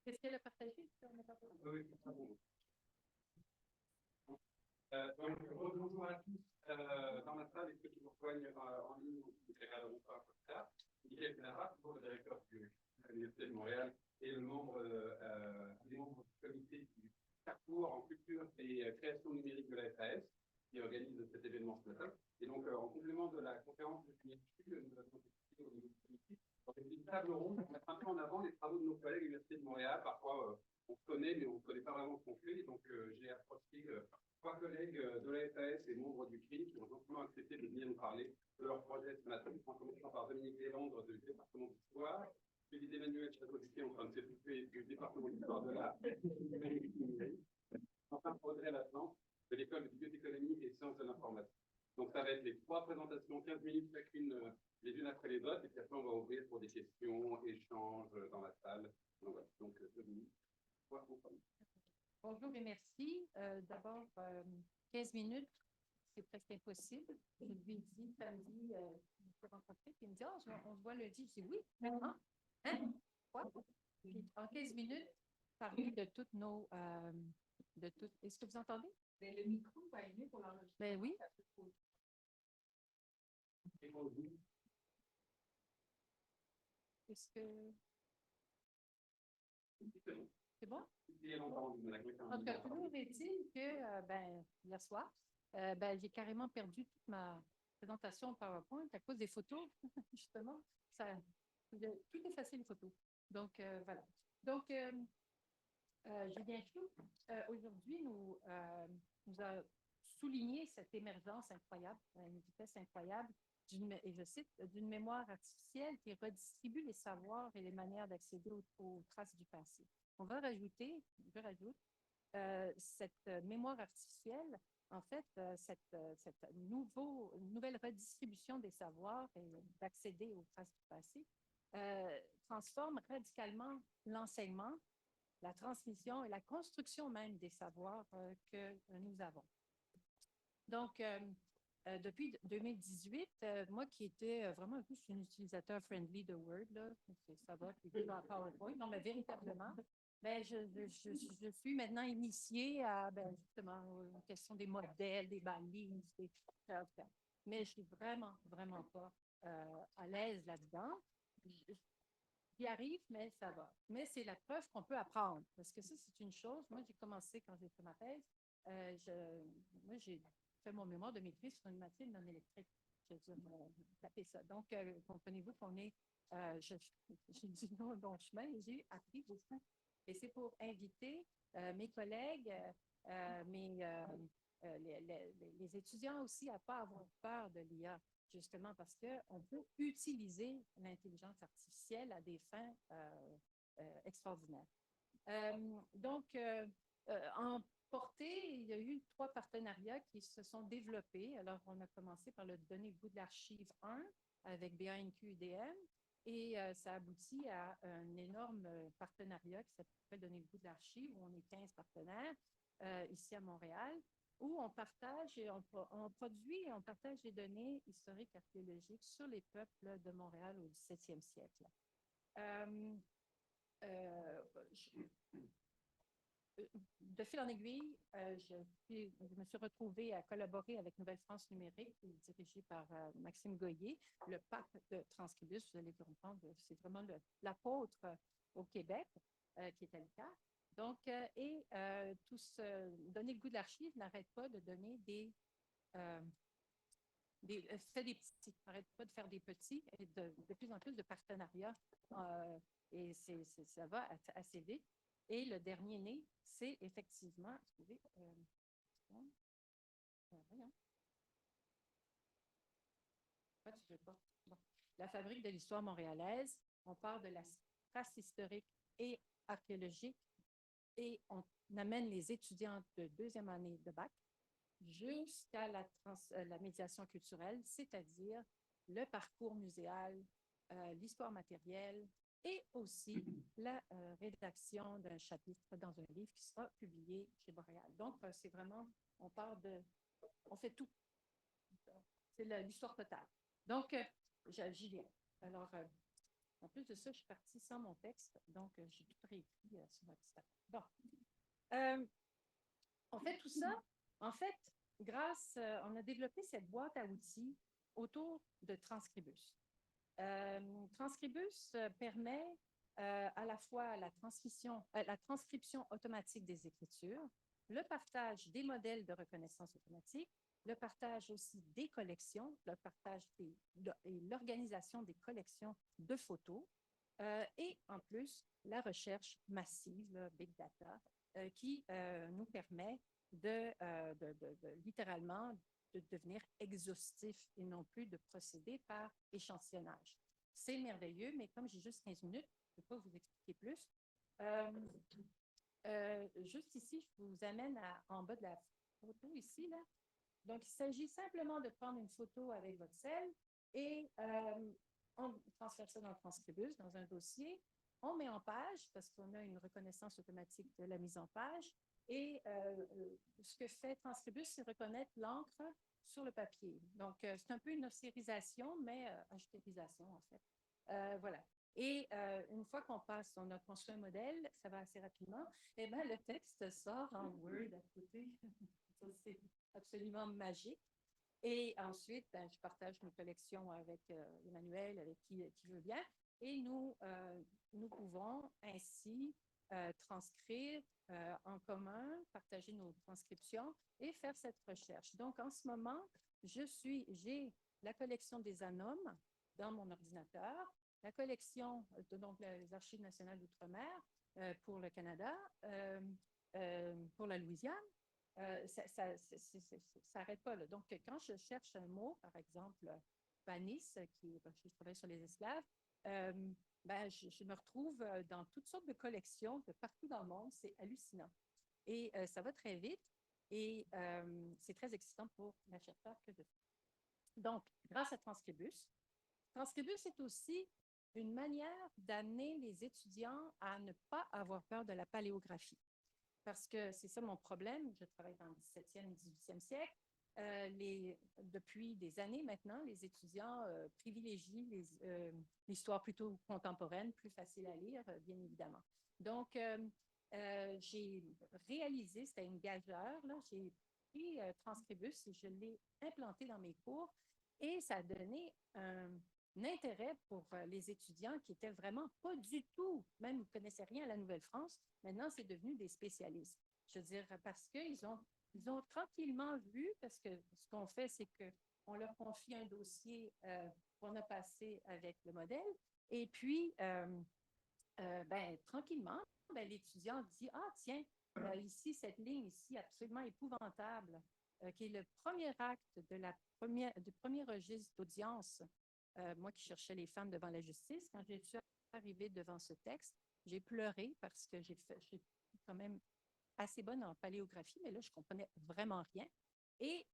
Qu'est-ce qu'elle a partagé? Oui, donc, bonjour à tous dans la salle et ceux qui nous rejoignent en ligne ou qui regarderont pas comme ça. Michael Penara, toujours le directeur de l'Université de Montréal et le membre, des membres du comité du parcours en culture et création numérique de la FAS qui organise cet événement ce matin. Et donc, en complément de la conférence de l'UNIFU, nous avons décidé au niveau du comité d'organiser une table ronde pour mettre un peu en avant les travaux de nos collègues de l'Université de Montréal. Parfois, on se connaît, mais on ne connaît pas vraiment ce qu'on fait. Donc, j'ai approché trois collègues de la FAS et membres du CRI qui ont gentiment accepté de venir nous parler de leur projet ce matin, en commençant par Dominique Deslandres du département d'histoire, suivi d'Emmanuel Chateaubriand en train de s'occuper du département d'histoire de l'art, enfin Audrey Latran de l'école de biotechnologie et sciences de l'information. Donc ça va être les trois présentations, 15 minutes chacune, les unes après les autres, et puis après on va ouvrir pour des questions, échanges dans la salle. Donc voilà, donc Dominique. Bonjour et merci. D'abord, 15 minutes, c'est presque impossible. Je lui ai dit samedi, on s'est rencontrés, puis il me dit, oh, on se voit lundi. Je dis oui, maintenant. Hein? Quoi? Puis en 15 minutes, parler de toutes nos. Est-ce que vous entendez? Mais le micro va aider pour l'enregistrement. Ben oui. Est-ce que. C'est bon? En tout cas, toujours est-il que, hier soir, j'ai carrément perdu toute ma présentation PowerPoint à cause des photos, justement. Tout effacé les photos. Donc, voilà. Donc, Julien Chou, aujourd'hui, nous a souligné cette émergence incroyable, une vitesse incroyable, et je cite, d'une mémoire artificielle qui redistribue les savoirs et les manières d'accéder aux traces du passé. Je rajoute, cette mémoire artificielle, en fait, cette nouvelle redistribution des savoirs et d'accéder aux traces du passé transforme radicalement l'enseignement, la transmission et la construction même des savoirs que nous avons. Donc, depuis 2018, moi qui étais vraiment plus un utilisateur friendly de Word, là, ça va, puis pas PowerPoint, non, mais véritablement, je suis maintenant initiée à, justement, aux questions des modèles, des balises, mais je suis vraiment, vraiment pas à l'aise là-dedans. J'y arrive, mais ça va. Mais c'est la preuve qu'on peut apprendre, parce que ça, c'est une chose. Moi, j'ai commencé quand j'ai fait ma thèse. Moi, j'ai fait mon mémoire de maîtrise sur une matière non électrique. Je veux dire, taper ça. Donc, comprenez-vous qu'on est, j'ai dit non au bon chemin et j'ai appris beaucoup. Et c'est pour inviter mes collègues, les étudiants aussi à ne pas avoir peur de l'IA, justement parce qu'on peut utiliser l'intelligence artificielle à des fins extraordinaires. En portée, il y a eu 3 partenariats qui se sont développés. Alors, on a commencé par le Donner le goût de l'archive 1 avec BANQ UDM et ça aboutit à un énorme partenariat qui s'appelle Donner le goût de l'archive, où on est 15 partenaires ici à Montréal, où on partage et on produit et on partage des données historiques archéologiques sur les peuples de Montréal au XVIIe siècle. De fil en aiguille, je me suis retrouvée à collaborer avec Nouvelle-France numérique, dirigée par Maxime Goyer, le pape de Transcribus, vous allez comprendre, c'est vraiment l'apôtre au Québec, qui est à l'ICAR. Donc, donner le goût de l'archive n'arrête pas de donner fait des petits, n'arrête pas de faire des petits et de plus en plus de partenariats. Et ça va assez vite. Et le dernier né, c'est effectivement, la Fabrique de l'histoire montréalaise. On part de la trace historique et archéologique et on amène les étudiants de 2e année de bac jusqu'à la médiation culturelle, c'est-à-dire le parcours muséal, l'histoire matérielle et aussi la rédaction d'un chapitre dans un livre qui sera publié chez Boréal. Donc, c'est vraiment, on fait tout. C'est l'histoire totale. Donc, j'y viens. Alors, En plus de ça, je suis partie sans mon texte, donc j'ai tout réécrit sur ma petite affaire. Bon. On fait tout ça, en fait, on a développé cette boîte à outils autour de Transcribus. Transcribus permet à la fois la transcription automatique des écritures, le partage des modèles de reconnaissance automatique, le partage aussi des collections, le partage et l'organisation des collections de photos, et en plus, la recherche massive, Big Data, qui nous permet littéralement de devenir exhaustif et non plus de procéder par échantillonnage. C'est merveilleux, mais comme j'ai juste 15 minutes, je ne peux pas vous expliquer plus. Juste ici, je vous amène en bas de la photo ici, là. Donc, il s'agit simplement de prendre une photo avec votre cell et on transfère ça dans Transcribus, dans un dossier. On met en page parce qu'on a une reconnaissance automatique de la mise en page. Et ce que fait Transcribus, c'est reconnaître l'encre sur le papier. Donc, c'est un peu une ossérisation, mais achetérisation, en fait. Voilà. Et une fois on a construit un modèle, ça va assez rapidement, et bien, le texte sort en Word à côté. C'est absolument magique. Et ensuite, je partage mes collections avec Emmanuel, avec qui veut bien. Et nous pouvons ainsi transcrire en commun, partager nos transcriptions et faire cette recherche. Donc, en ce moment, j'ai la collection des anomes dans mon ordinateur, la collection, donc les Archives nationales d'outre-mer pour le Canada, pour la Louisiane. Ça n'arrête pas, là. Donc, quand je cherche un mot, par exemple, Banis, je travaille sur les esclaves, je me retrouve dans toutes sortes de collections de partout dans le monde. C'est hallucinant. Et ça va très vite et c'est très excitant pour l'acheteur que de faire. Donc, grâce à Transcribus. Transcribus est aussi une manière d'amener les étudiants à ne pas avoir peur de la paléographie. Parce que c'est ça mon problème. Je travaille dans le 17e et 18e siècle. Depuis des années maintenant, les étudiants privilégient l'histoire plutôt contemporaine, plus facile à lire, bien évidemment. Donc, j'ai réalisé, c'était une gageure, j'ai pris Transcribus et je l'ai implanté dans mes cours et ça a donné un intérêt pour les étudiants qui étaient vraiment pas du tout, même ils ne connaissaient rien à la Nouvelle-France. Maintenant, c'est devenu des spécialistes. Je veux dire, parce qu'ils ont tranquillement vu, parce que ce qu'on fait, c'est qu'on leur confie un dossier qu'on a passé avec le modèle, et puis, tranquillement, l'étudiant dit, ah tiens, ici, cette ligne ici, absolument épouvantable, qui est le premier acte du premier registre d'audience, moi qui cherchais les femmes devant la justice, quand j'ai suis arrivée devant ce texte, j'ai pleuré parce que je suis quand même assez bonne en paléographie, mais là, je ne comprenais vraiment rien. Et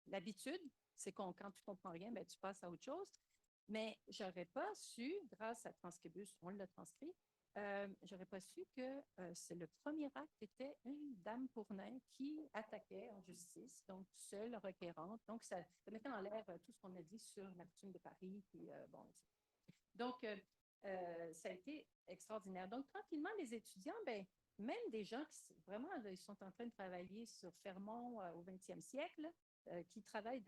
l'habitude, c'est quand tu ne comprends rien, tu passes à autre chose. Mais je n'aurais pas su, grâce à Transcribus, on l'a transcrit, je n'aurais pas su que le premier acte était une dame pour nain qui attaquait en justice, donc seule, requérante. Donc, ça mettait en l'air tout ce qu'on a dit sur la coutume de Paris. Puis, donc, ça a été extraordinaire. Donc, tranquillement, les étudiants, même des gens qui vraiment ils sont en train de travailler sur Fermont au 20e siècle, qui travaillent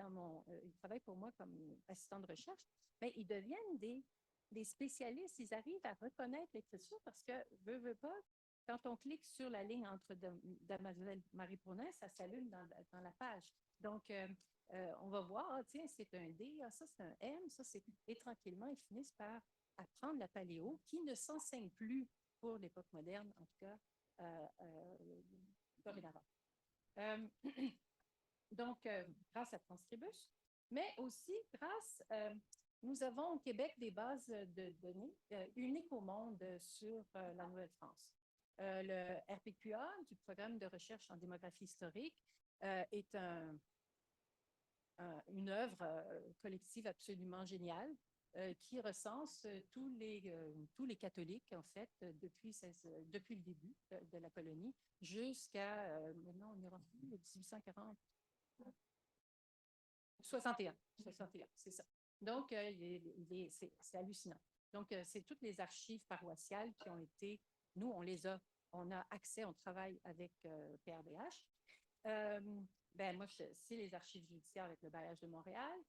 ils travaillent pour moi comme assistant de recherche, ils deviennent des spécialistes. Ils arrivent à reconnaître l'écriture parce que, veut pas, quand on clique sur la ligne entre Damoiselle Marie-Prounin, ça s'allume dans la page. Donc, on va voir, tiens, c'est un D, ça c'est un M, ça c'est... Et tranquillement, ils finissent par apprendre la paléo, qui ne s'enseigne plus pour l'époque moderne, en tout cas, dorénavant. Donc, grâce à Transcribus, mais aussi grâce, nous avons au Québec des bases de données uniques au monde sur la Nouvelle-France. Le RPQA, du Programme de recherche en démographie historique, est une œuvre collective absolument géniale qui recense tous les catholiques, en fait, depuis le début de la colonie jusqu'à, maintenant, on est rendu 1840. 61, c'est ça. Donc, c'est hallucinant. Donc, c'est toutes les archives paroissiales qui ont été, nous, on a accès, on travaille avec PRDH. Moi, c'est les archives judiciaires avec le bailliage de Montréal.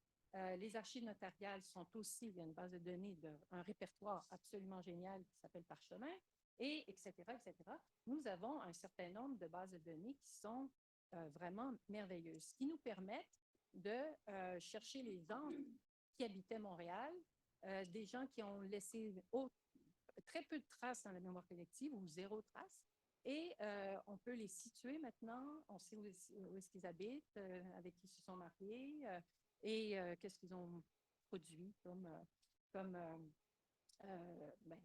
Les archives notariales sont aussi, il y a une base de données, un répertoire absolument génial qui s'appelle Parchemin, et etc., etc. Nous avons un certain nombre de bases de données qui sont vraiment merveilleuses, qui nous permettent de chercher les gens qui habitaient Montréal, des gens qui ont laissé très peu de traces dans la mémoire collective ou zéro trace. Et on peut les situer maintenant, on sait où est-ce qu'ils habitent, avec qui ils se sont mariés et qu'est-ce qu'ils ont produit comme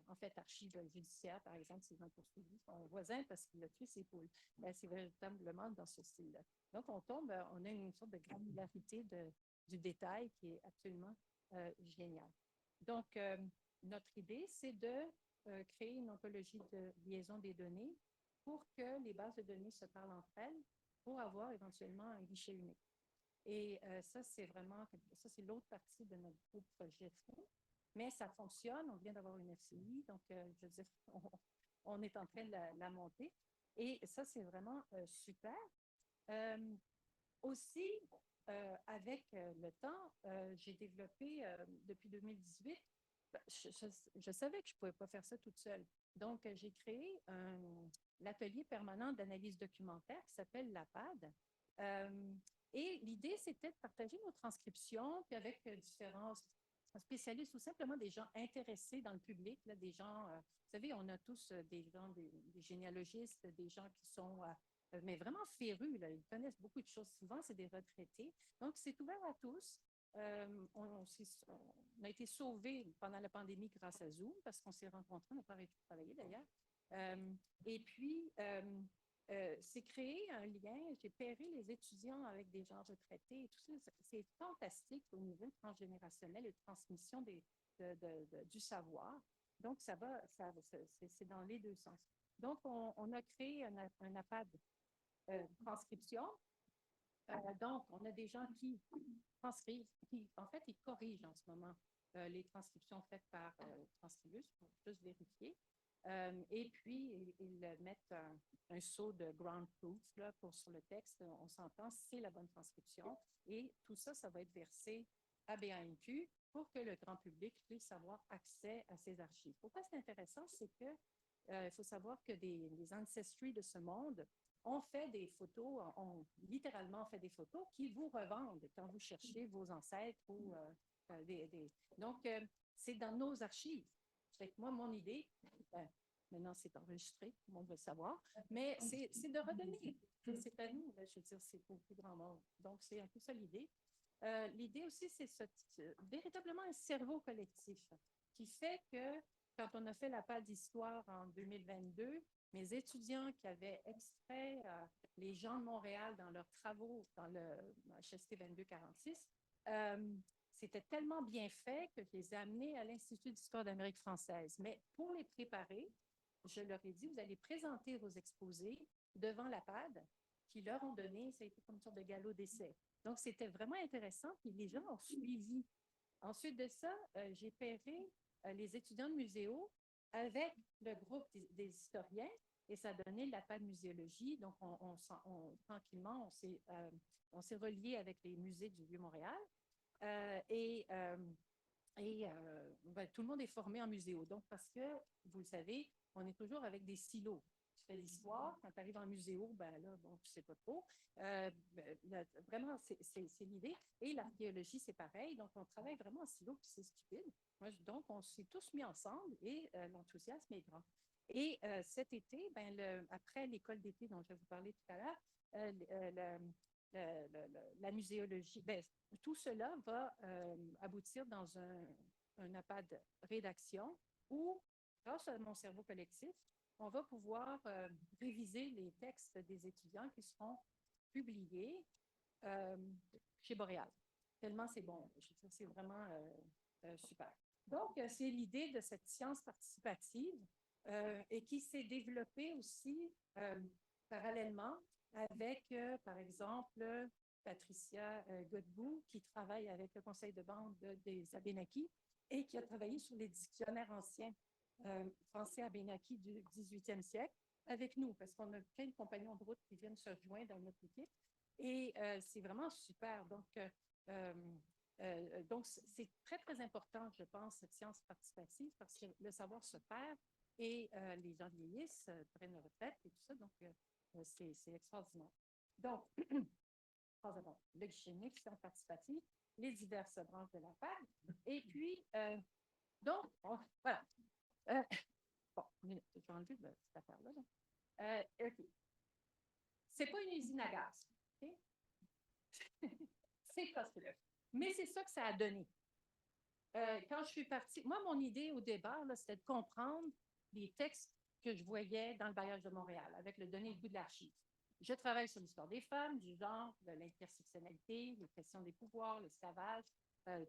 en fait, archives judiciaires, par exemple, s'ils ont poursuivi son voisin parce qu'il a tué ses poules. C'est véritablement dans ce style-là. Donc, on a une sorte de granularité du détail qui est absolument géniale. Donc, notre idée, c'est de créer une ontologie de liaison des données pour que les bases de données se parlent entre elles pour avoir éventuellement un guichet unique. Et ça, c'est l'autre partie de notre groupe projet FRO. Mais ça fonctionne, on vient d'avoir une FCI, donc je veux dire, on est en train de la monter. Et ça, c'est vraiment super. Aussi, avec le temps, j'ai développé depuis 2018, je savais que je ne pouvais pas faire ça toute seule. Donc, j'ai créé l'atelier permanent d'analyse documentaire qui s'appelle l'APAD. Et l'idée, c'était de partager nos transcriptions, puis avec différents spécialistes ou simplement des gens intéressés dans le public, là, des gens, vous savez, on a tous des gens, des généalogistes, des gens qui sont mais vraiment férus, là, ils connaissent beaucoup de choses. Souvent, c'est des retraités. Donc, c'est ouvert à tous. On a été sauvés pendant la pandémie grâce à Zoom parce qu'on s'est rencontrés, on n'a pas arrêté de travailler d'ailleurs. Et puis, c'est créer un lien. J'ai pairé les étudiants avec des gens retraités et tout ça. C'est fantastique au niveau transgénérationnel et de transmission du savoir. Donc, c'est dans les deux sens. Donc, on a créé un APAD transcription. Donc, on a des gens qui transcrivent, en fait, ils corrigent en ce moment les transcriptions faites par Transcribus pour juste vérifier. Et puis, ils mettent un sceau de ground proof là, sur le texte. On s'entend, c'est la bonne transcription. Et tout ça, ça va être versé à BANQ pour que le grand public puisse avoir accès à ces archives. Pourquoi c'est intéressant? C'est que il faut savoir que les ancestries de ce monde ont fait des photos, ont littéralement fait des photos qui vous revendent quand vous cherchez vos ancêtres ou Donc, c'est dans nos archives. Fait que moi, mon idée, maintenant c'est enregistré, tout le monde veut le savoir, mais c'est de redonner. C'est à nous, je veux dire, c'est pour le plus grand monde. Donc, c'est un peu ça l'idée. L'idée aussi, c'est véritablement un cerveau collectif qui fait que quand on a fait la page d'histoire en 2022, mes étudiants qui avaient extrait les gens de Montréal dans leurs travaux dans le HST 2246, c'était tellement bien fait que je les ai amenés à l'Institut d'histoire d'Amérique française. Mais pour les préparer, je leur ai dit, vous allez présenter vos exposés devant la PAD, qui leur ont donné, ça a été comme une sorte de galop d'essai. Donc, c'était vraiment intéressant, puis les gens ont suivi. Ensuite de ça, j'ai pairé les étudiants de muséo avec le groupe des historiens et ça a donné la PAD muséologie. Donc, tranquillement, on s'est relié avec les musées du Vieux-Montréal tout le monde est formé en muséo. Donc, parce que, vous le savez, on est toujours avec des silos. Tu fais l'histoire, quand tu arrives en muséo, ben là, bon, tu ne sais pas trop. Vraiment, c'est l'idée. Et l'archéologie, c'est pareil. Donc, on travaille vraiment en silo, puis c'est stupide. Donc, on s'est tous mis ensemble et l'enthousiasme est grand. Et cet été, après l'école d'été dont je vais vous parler tout à l'heure, la muséologie, tout cela va aboutir dans un APAD rédaction où, grâce à mon cerveau collectif, on va pouvoir réviser les textes des étudiants qui seront publiés chez Boréal. Tellement c'est bon. C'est vraiment super. Donc, c'est l'idée de cette science participative et qui s'est développée aussi parallèlement avec, par exemple, Patricia Godbout, qui travaille avec le conseil de bande des Abénakis et qui a travaillé sur les dictionnaires anciens français abénakis du 18e siècle avec nous, parce qu'on a plein de compagnons de route qui viennent se joindre dans notre équipe. Et c'est vraiment super. Donc, c'est très, très important, je pense, cette science participative, parce que le savoir se perd et les gens vieillissent, prennent leur retraite et tout ça. Donc, c'est extraordinaire. Donc, le guichet unique, science participative, les diverses branches de la PAD. Et puis, donc, voilà. Bon, je vais enlever cette affaire-là. OK. C'est pas une usine à gaz. Okay? C'est pas cela. Mais c'est ça que ça a donné. Quand je suis partie, moi, mon idée au départ, c'était de comprendre les textes que je voyais dans le bailliage de Montréal, avec le donner le goût de l'archive. Je travaille sur l'histoire des femmes, du genre, de l'intersectionnalité, les questions des pouvoirs, l'esclavage,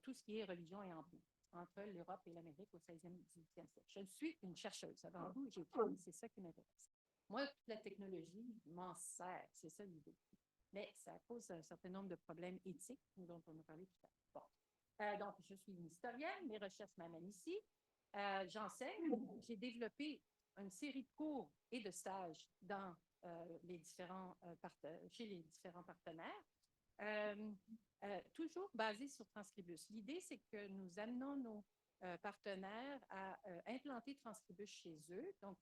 tout ce qui est religion et emploi entre l'Europe et l'Amérique au 16e et 18e siècle. Je suis une chercheuse. Avant tout, c'est ça qui m'intéresse. Moi, toute la technologie, je m'en sers. C'est ça l'idée. Mais ça pose un certain nombre de problèmes éthiques dont on a parlé tout à l'heure. Bon. Donc, je suis une historienne. Mes recherches m'amènent ici. J'enseigne. J'ai développé une série de cours et de stages dans chez les différents partenaires. Toujours basé sur Transcribus. L'idée, c'est que nous amenons nos partenaires à implanter Transcribus chez eux. Donc,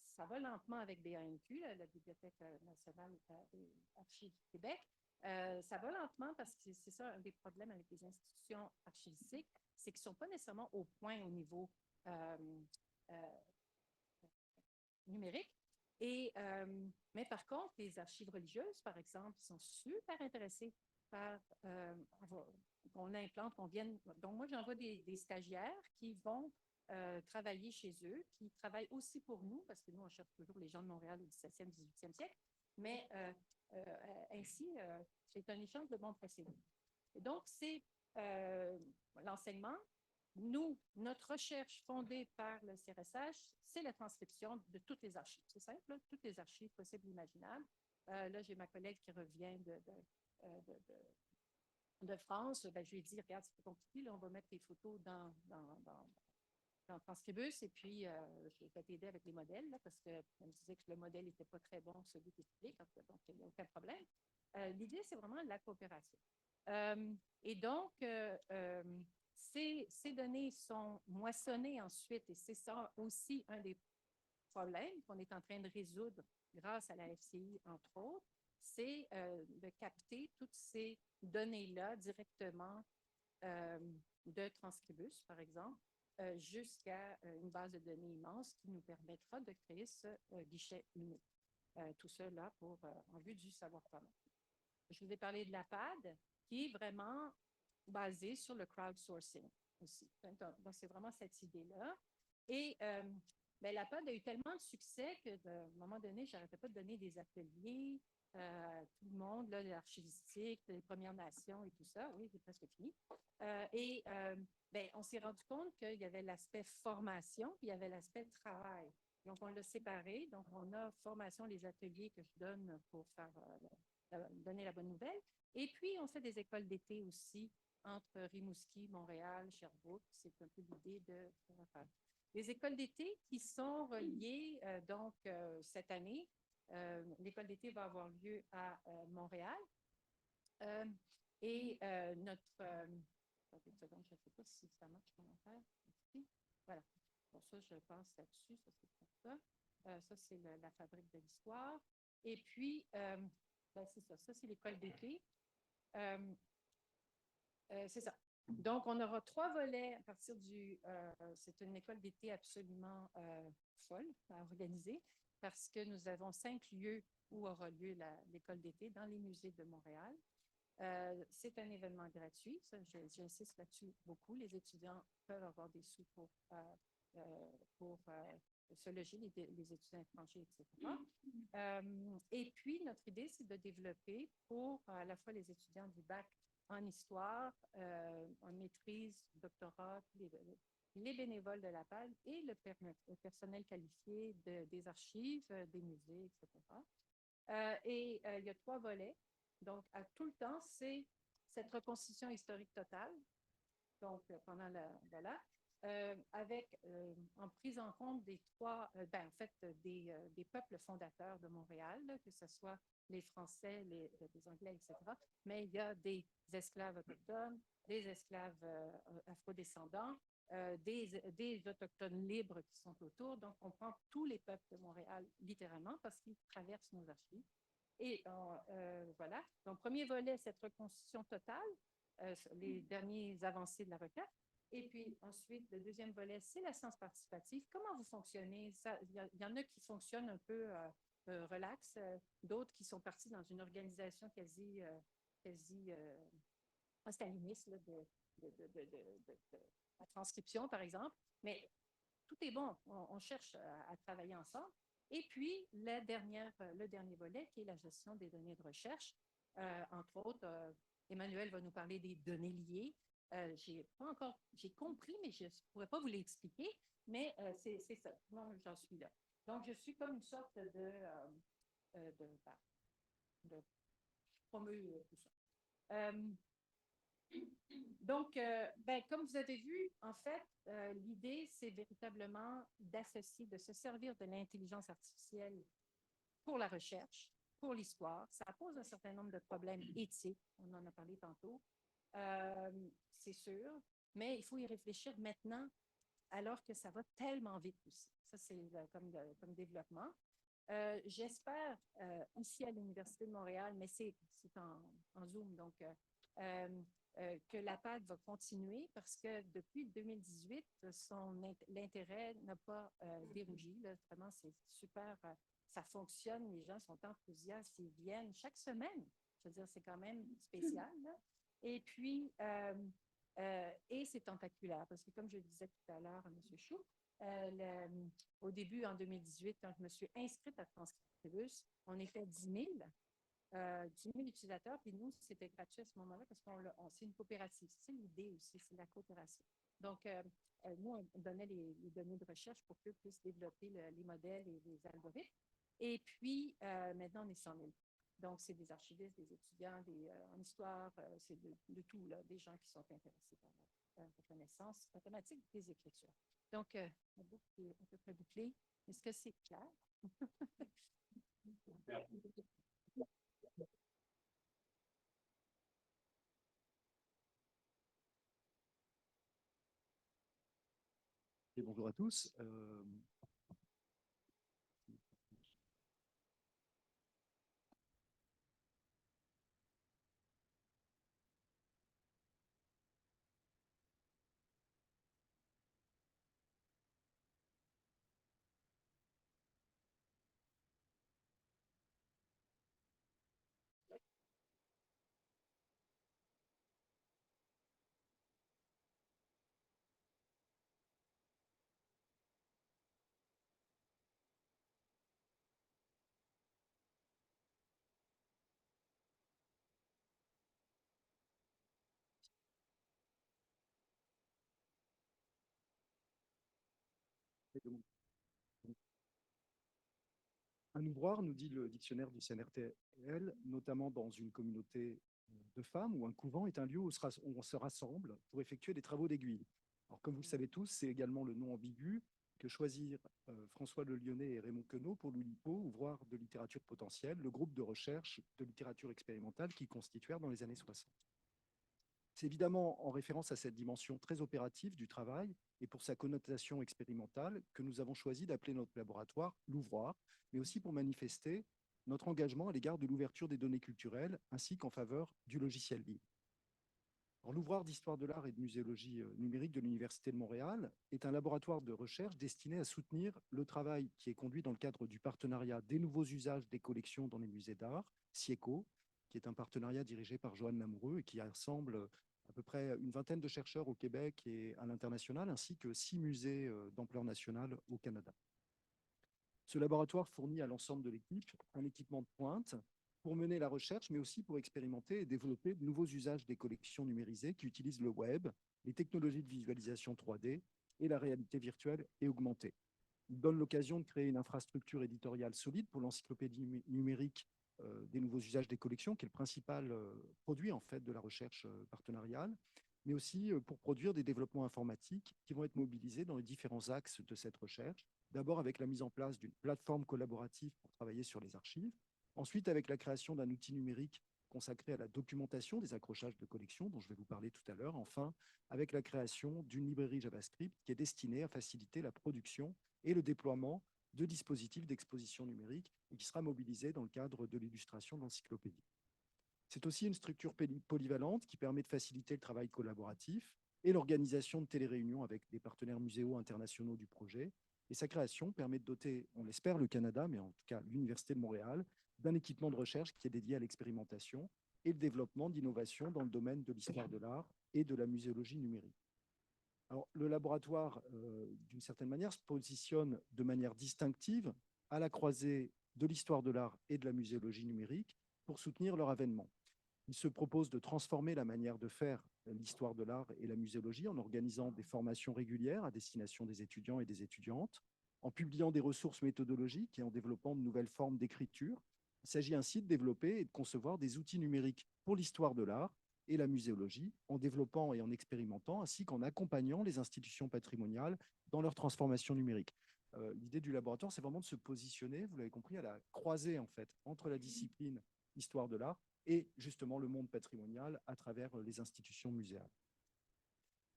ça va lentement avec BANQ, la Bibliothèque nationale et Archives du Québec. Ça va lentement parce que c'est ça un des problèmes avec les institutions archivistiques, c'est qu'ils ne sont pas nécessairement au point au niveau numérique. Mais par contre, les archives religieuses, par exemple, sont super intéressées par qu'on implante, qu'on vienne. Donc, moi, j'envoie des stagiaires qui vont travailler chez eux, qui travaillent aussi pour nous, parce que nous, on cherche toujours les gens de Montréal au 17e, 18e siècle, mais ainsi, c'est un échange de bons procédés. Et donc, c'est l'enseignement. Nous, notre recherche fondée par le CRSH, c'est la transcription de toutes les archives. C'est simple, là, toutes les archives possibles et imaginables. Là, j'ai ma collègue qui revient de France. Ben, je lui ai dit, regarde, c'est pas compliqué, là, on va mettre les photos dans Transcribus, et puis je vais t'aider avec les modèles, là, parce qu'elle me disait que le modèle n'était pas très bon, celui qui est public, donc il n'y a aucun problème. L'idée, c'est vraiment la coopération. Et donc, ces données sont moissonnées ensuite, et c'est ça aussi un des problèmes qu'on est en train de résoudre grâce à la FCI, entre autres, c'est de capter toutes ces données-là directement de Transcribus, par exemple, jusqu'à une base de données immense qui nous permettra de créer ce guichet unique. Tout ça là en vue du savoir commun. Je vous ai parlé de la PAD, qui est vraiment basée sur le crowdsourcing aussi. Donc, c'est vraiment cette idée-là. Et la PAD a eu tellement de succès qu'à un moment donné, je n'arrêtais pas de donner des ateliers à tout le monde, l'archivistique, les Premières Nations et tout ça. Oui, c'est presque fini. On s'est rendu compte qu'il y avait l'aspect formation, puis il y avait l'aspect travail. Donc, on l'a séparé. Donc, on a formation, les ateliers que je donne pour donner la bonne nouvelle. Et puis, on fait des écoles d'été aussi entre Rimouski, Montréal, Sherbrooke. C'est un peu l'idée de faire. Les écoles d'été qui sont reliées, cette année, l'école d'été va avoir lieu à Montréal. Notre... une seconde, je ne sais pas si ça marche, comment faire. Ici. Voilà. Bon, ça, je pense là-dessus. Ça, c'est pour ça. Ça, c'est la fabrique de l'histoire. Et puis, c'est ça. Ça, c'est l'école d'été. C'est ça. Donc, on aura 3 volets à partir c'est une école d'été absolument folle à organiser parce que nous avons 5 lieux où aura lieu l'école d'été dans les musées de Montréal. C'est un événement gratuit. J'insiste là-dessus beaucoup. Les étudiants peuvent avoir des sous pour se loger, les étudiants étrangers, etc. Et puis, notre idée, c'est de développer pour à la fois les étudiants du bac en histoire, en maîtrise, doctorat, les bénévoles de la PAD et le personnel qualifié des archives, des musées, etc. Il y a 3 volets. Donc, à tout le temps, c'est cette reconstitution historique totale. Donc, pendant voilà, avec en prise en compte des trois, en fait, des peuples fondateurs de Montréal, là, que ce soit les Français, les Anglais, etc. Mais il y a des esclaves autochtones, des esclaves afrodescendants, des autochtones libres qui sont autour. Donc, on prend tous les peuples de Montréal littéralement parce qu'ils traversent nos archives. Et voilà. Donc, premier volet, cette reconstitution totale, les dernières avancées de la requête. Et puis ensuite, le deuxième volet, c'est la science participative. Comment vous fonctionnez? Il y en a qui fonctionnent un peu relax, d'autres qui sont partis dans une organisation quasi staliniste de la transcription, par exemple. Mais tout est bon. On cherche à travailler ensemble. Et puis, le dernier volet, qui est la gestion des données de recherche. Entre autres, Emmanuel va nous parler des données liées. J'ai compris, mais je ne pourrais pas vous l'expliquer, mais c'est ça. Moi, j'en suis là. Donc, je suis comme une sorte de promu, tout ça. Donc, comme vous avez vu, en fait, l'idée, c'est véritablement d'associer, de se servir de l'intelligence artificielle pour la recherche, pour l'histoire. Ça pose un certain nombre de problèmes éthiques, on en a parlé tantôt, c'est sûr, mais il faut y réfléchir maintenant, alors que ça va tellement vite aussi. Ça, c'est comme développement. J'espère, ici à l'Université de Montréal, mais c'est en Zoom, donc que la PAC va continuer parce que depuis 2018, l'intérêt n'a pas dérougi. Là, vraiment, c'est super, ça fonctionne, les gens sont enthousiastes, ils viennent chaque semaine. Je veux dire, c'est quand même spécial. Là. Et puis, et c'est tentaculaire parce que, comme je le disais tout à l'heure à M. Chou, au début, en 2018, quand je me suis inscrite à Transcriptibus, on était 10 000 utilisateurs, puis nous, c'était gratuit à ce moment-là parce que c'est une coopérative. C'est l'idée aussi, c'est la coopération. Donc, nous, on donnait les données de recherche pour qu'eux puissent développer les modèles et les algorithmes. Et puis, maintenant, on est 100 000. Donc, c'est des archivistes, des étudiants en histoire, c'est de tout, là, des gens qui sont intéressés par la connaissance mathématique des écritures. Donc, la boucle est à peu près bouclée. Est-ce que c'est clair? Et bonjour à tous. Un ouvroir, nous dit le dictionnaire du CNRTL, notamment dans une communauté de femmes ou un couvent, est un lieu où on se rassemble pour effectuer des travaux d'aiguille. Alors, comme vous le savez tous, c'est également le nom ambigu que choisirent François Le Lyonnais et Raymond Queneau pour l'Oulipo, ouvroir de littérature potentielle, le groupe de recherche de littérature expérimentale qu'ils constituèrent dans les années 60. C'est évidemment en référence à cette dimension très opérative du travail et pour sa connotation expérimentale que nous avons choisi d'appeler notre laboratoire l'ouvroir, mais aussi pour manifester notre engagement à l'égard de l'ouverture des données culturelles ainsi qu'en faveur du logiciel libre. L'ouvroir d'histoire de l'art et de muséologie numérique de l'Université de Montréal est un laboratoire de recherche destiné à soutenir le travail qui est conduit dans le cadre du partenariat des nouveaux usages des collections dans les musées d'art, SIECO, qui est un partenariat dirigé par Joanne Lamoureux et qui rassemble à peu près une vingtaine de chercheurs au Québec et à l'international, ainsi que 6 musées d'ampleur nationale au Canada. Ce laboratoire fournit à l'ensemble de l'équipe un équipement de pointe pour mener la recherche, mais aussi pour expérimenter et développer de nouveaux usages des collections numérisées qui utilisent le web, les technologies de visualisation 3D et la réalité virtuelle et augmentée. Il donne l'occasion de créer une infrastructure éditoriale solide pour l'encyclopédie numérique des nouveaux usages des collections, qui est le principal produit en fait de la recherche partenariale, mais aussi pour produire des développements informatiques qui vont être mobilisés dans les différents axes de cette recherche. D'abord avec la mise en place d'une plateforme collaborative pour travailler sur les archives, ensuite avec la création d'un outil numérique consacré à la documentation des accrochages de collections, dont je vais vous parler tout à l'heure, enfin avec la création d'une librairie JavaScript qui est destinée à faciliter la production et le déploiement de dispositifs d'exposition numérique et qui sera mobilisée dans le cadre de l'illustration de l'encyclopédie. C'est aussi une structure polyvalente qui permet de faciliter le travail collaboratif et l'organisation de téléréunions avec des partenaires muséaux internationaux du projet. Et sa création permet de doter, on l'espère, le Canada, mais en tout cas l'Université de Montréal, d'un équipement de recherche qui est dédié à l'expérimentation et le développement d'innovations dans le domaine de l'histoire de l'art et de la muséologie numérique. Alors, le laboratoire, d'une certaine manière, se positionne de manière distinctive à la croisée de l'histoire de l'art et de la muséologie numérique pour soutenir leur avènement. Il se propose de transformer la manière de faire l'histoire de l'art et la muséologie en organisant des formations régulières à destination des étudiants et des étudiantes, en publiant des ressources méthodologiques et en développant de nouvelles formes d'écriture. Il s'agit ainsi de développer et de concevoir des outils numériques pour l'histoire de l'art et la muséologie, en développant et en expérimentant, ainsi qu'en accompagnant les institutions patrimoniales dans leur transformation numérique. L'idée du laboratoire, c'est vraiment de se positionner, vous l'avez compris, à la croisée en fait, entre la discipline histoire de l'art et justement le monde patrimonial à travers les institutions muséales.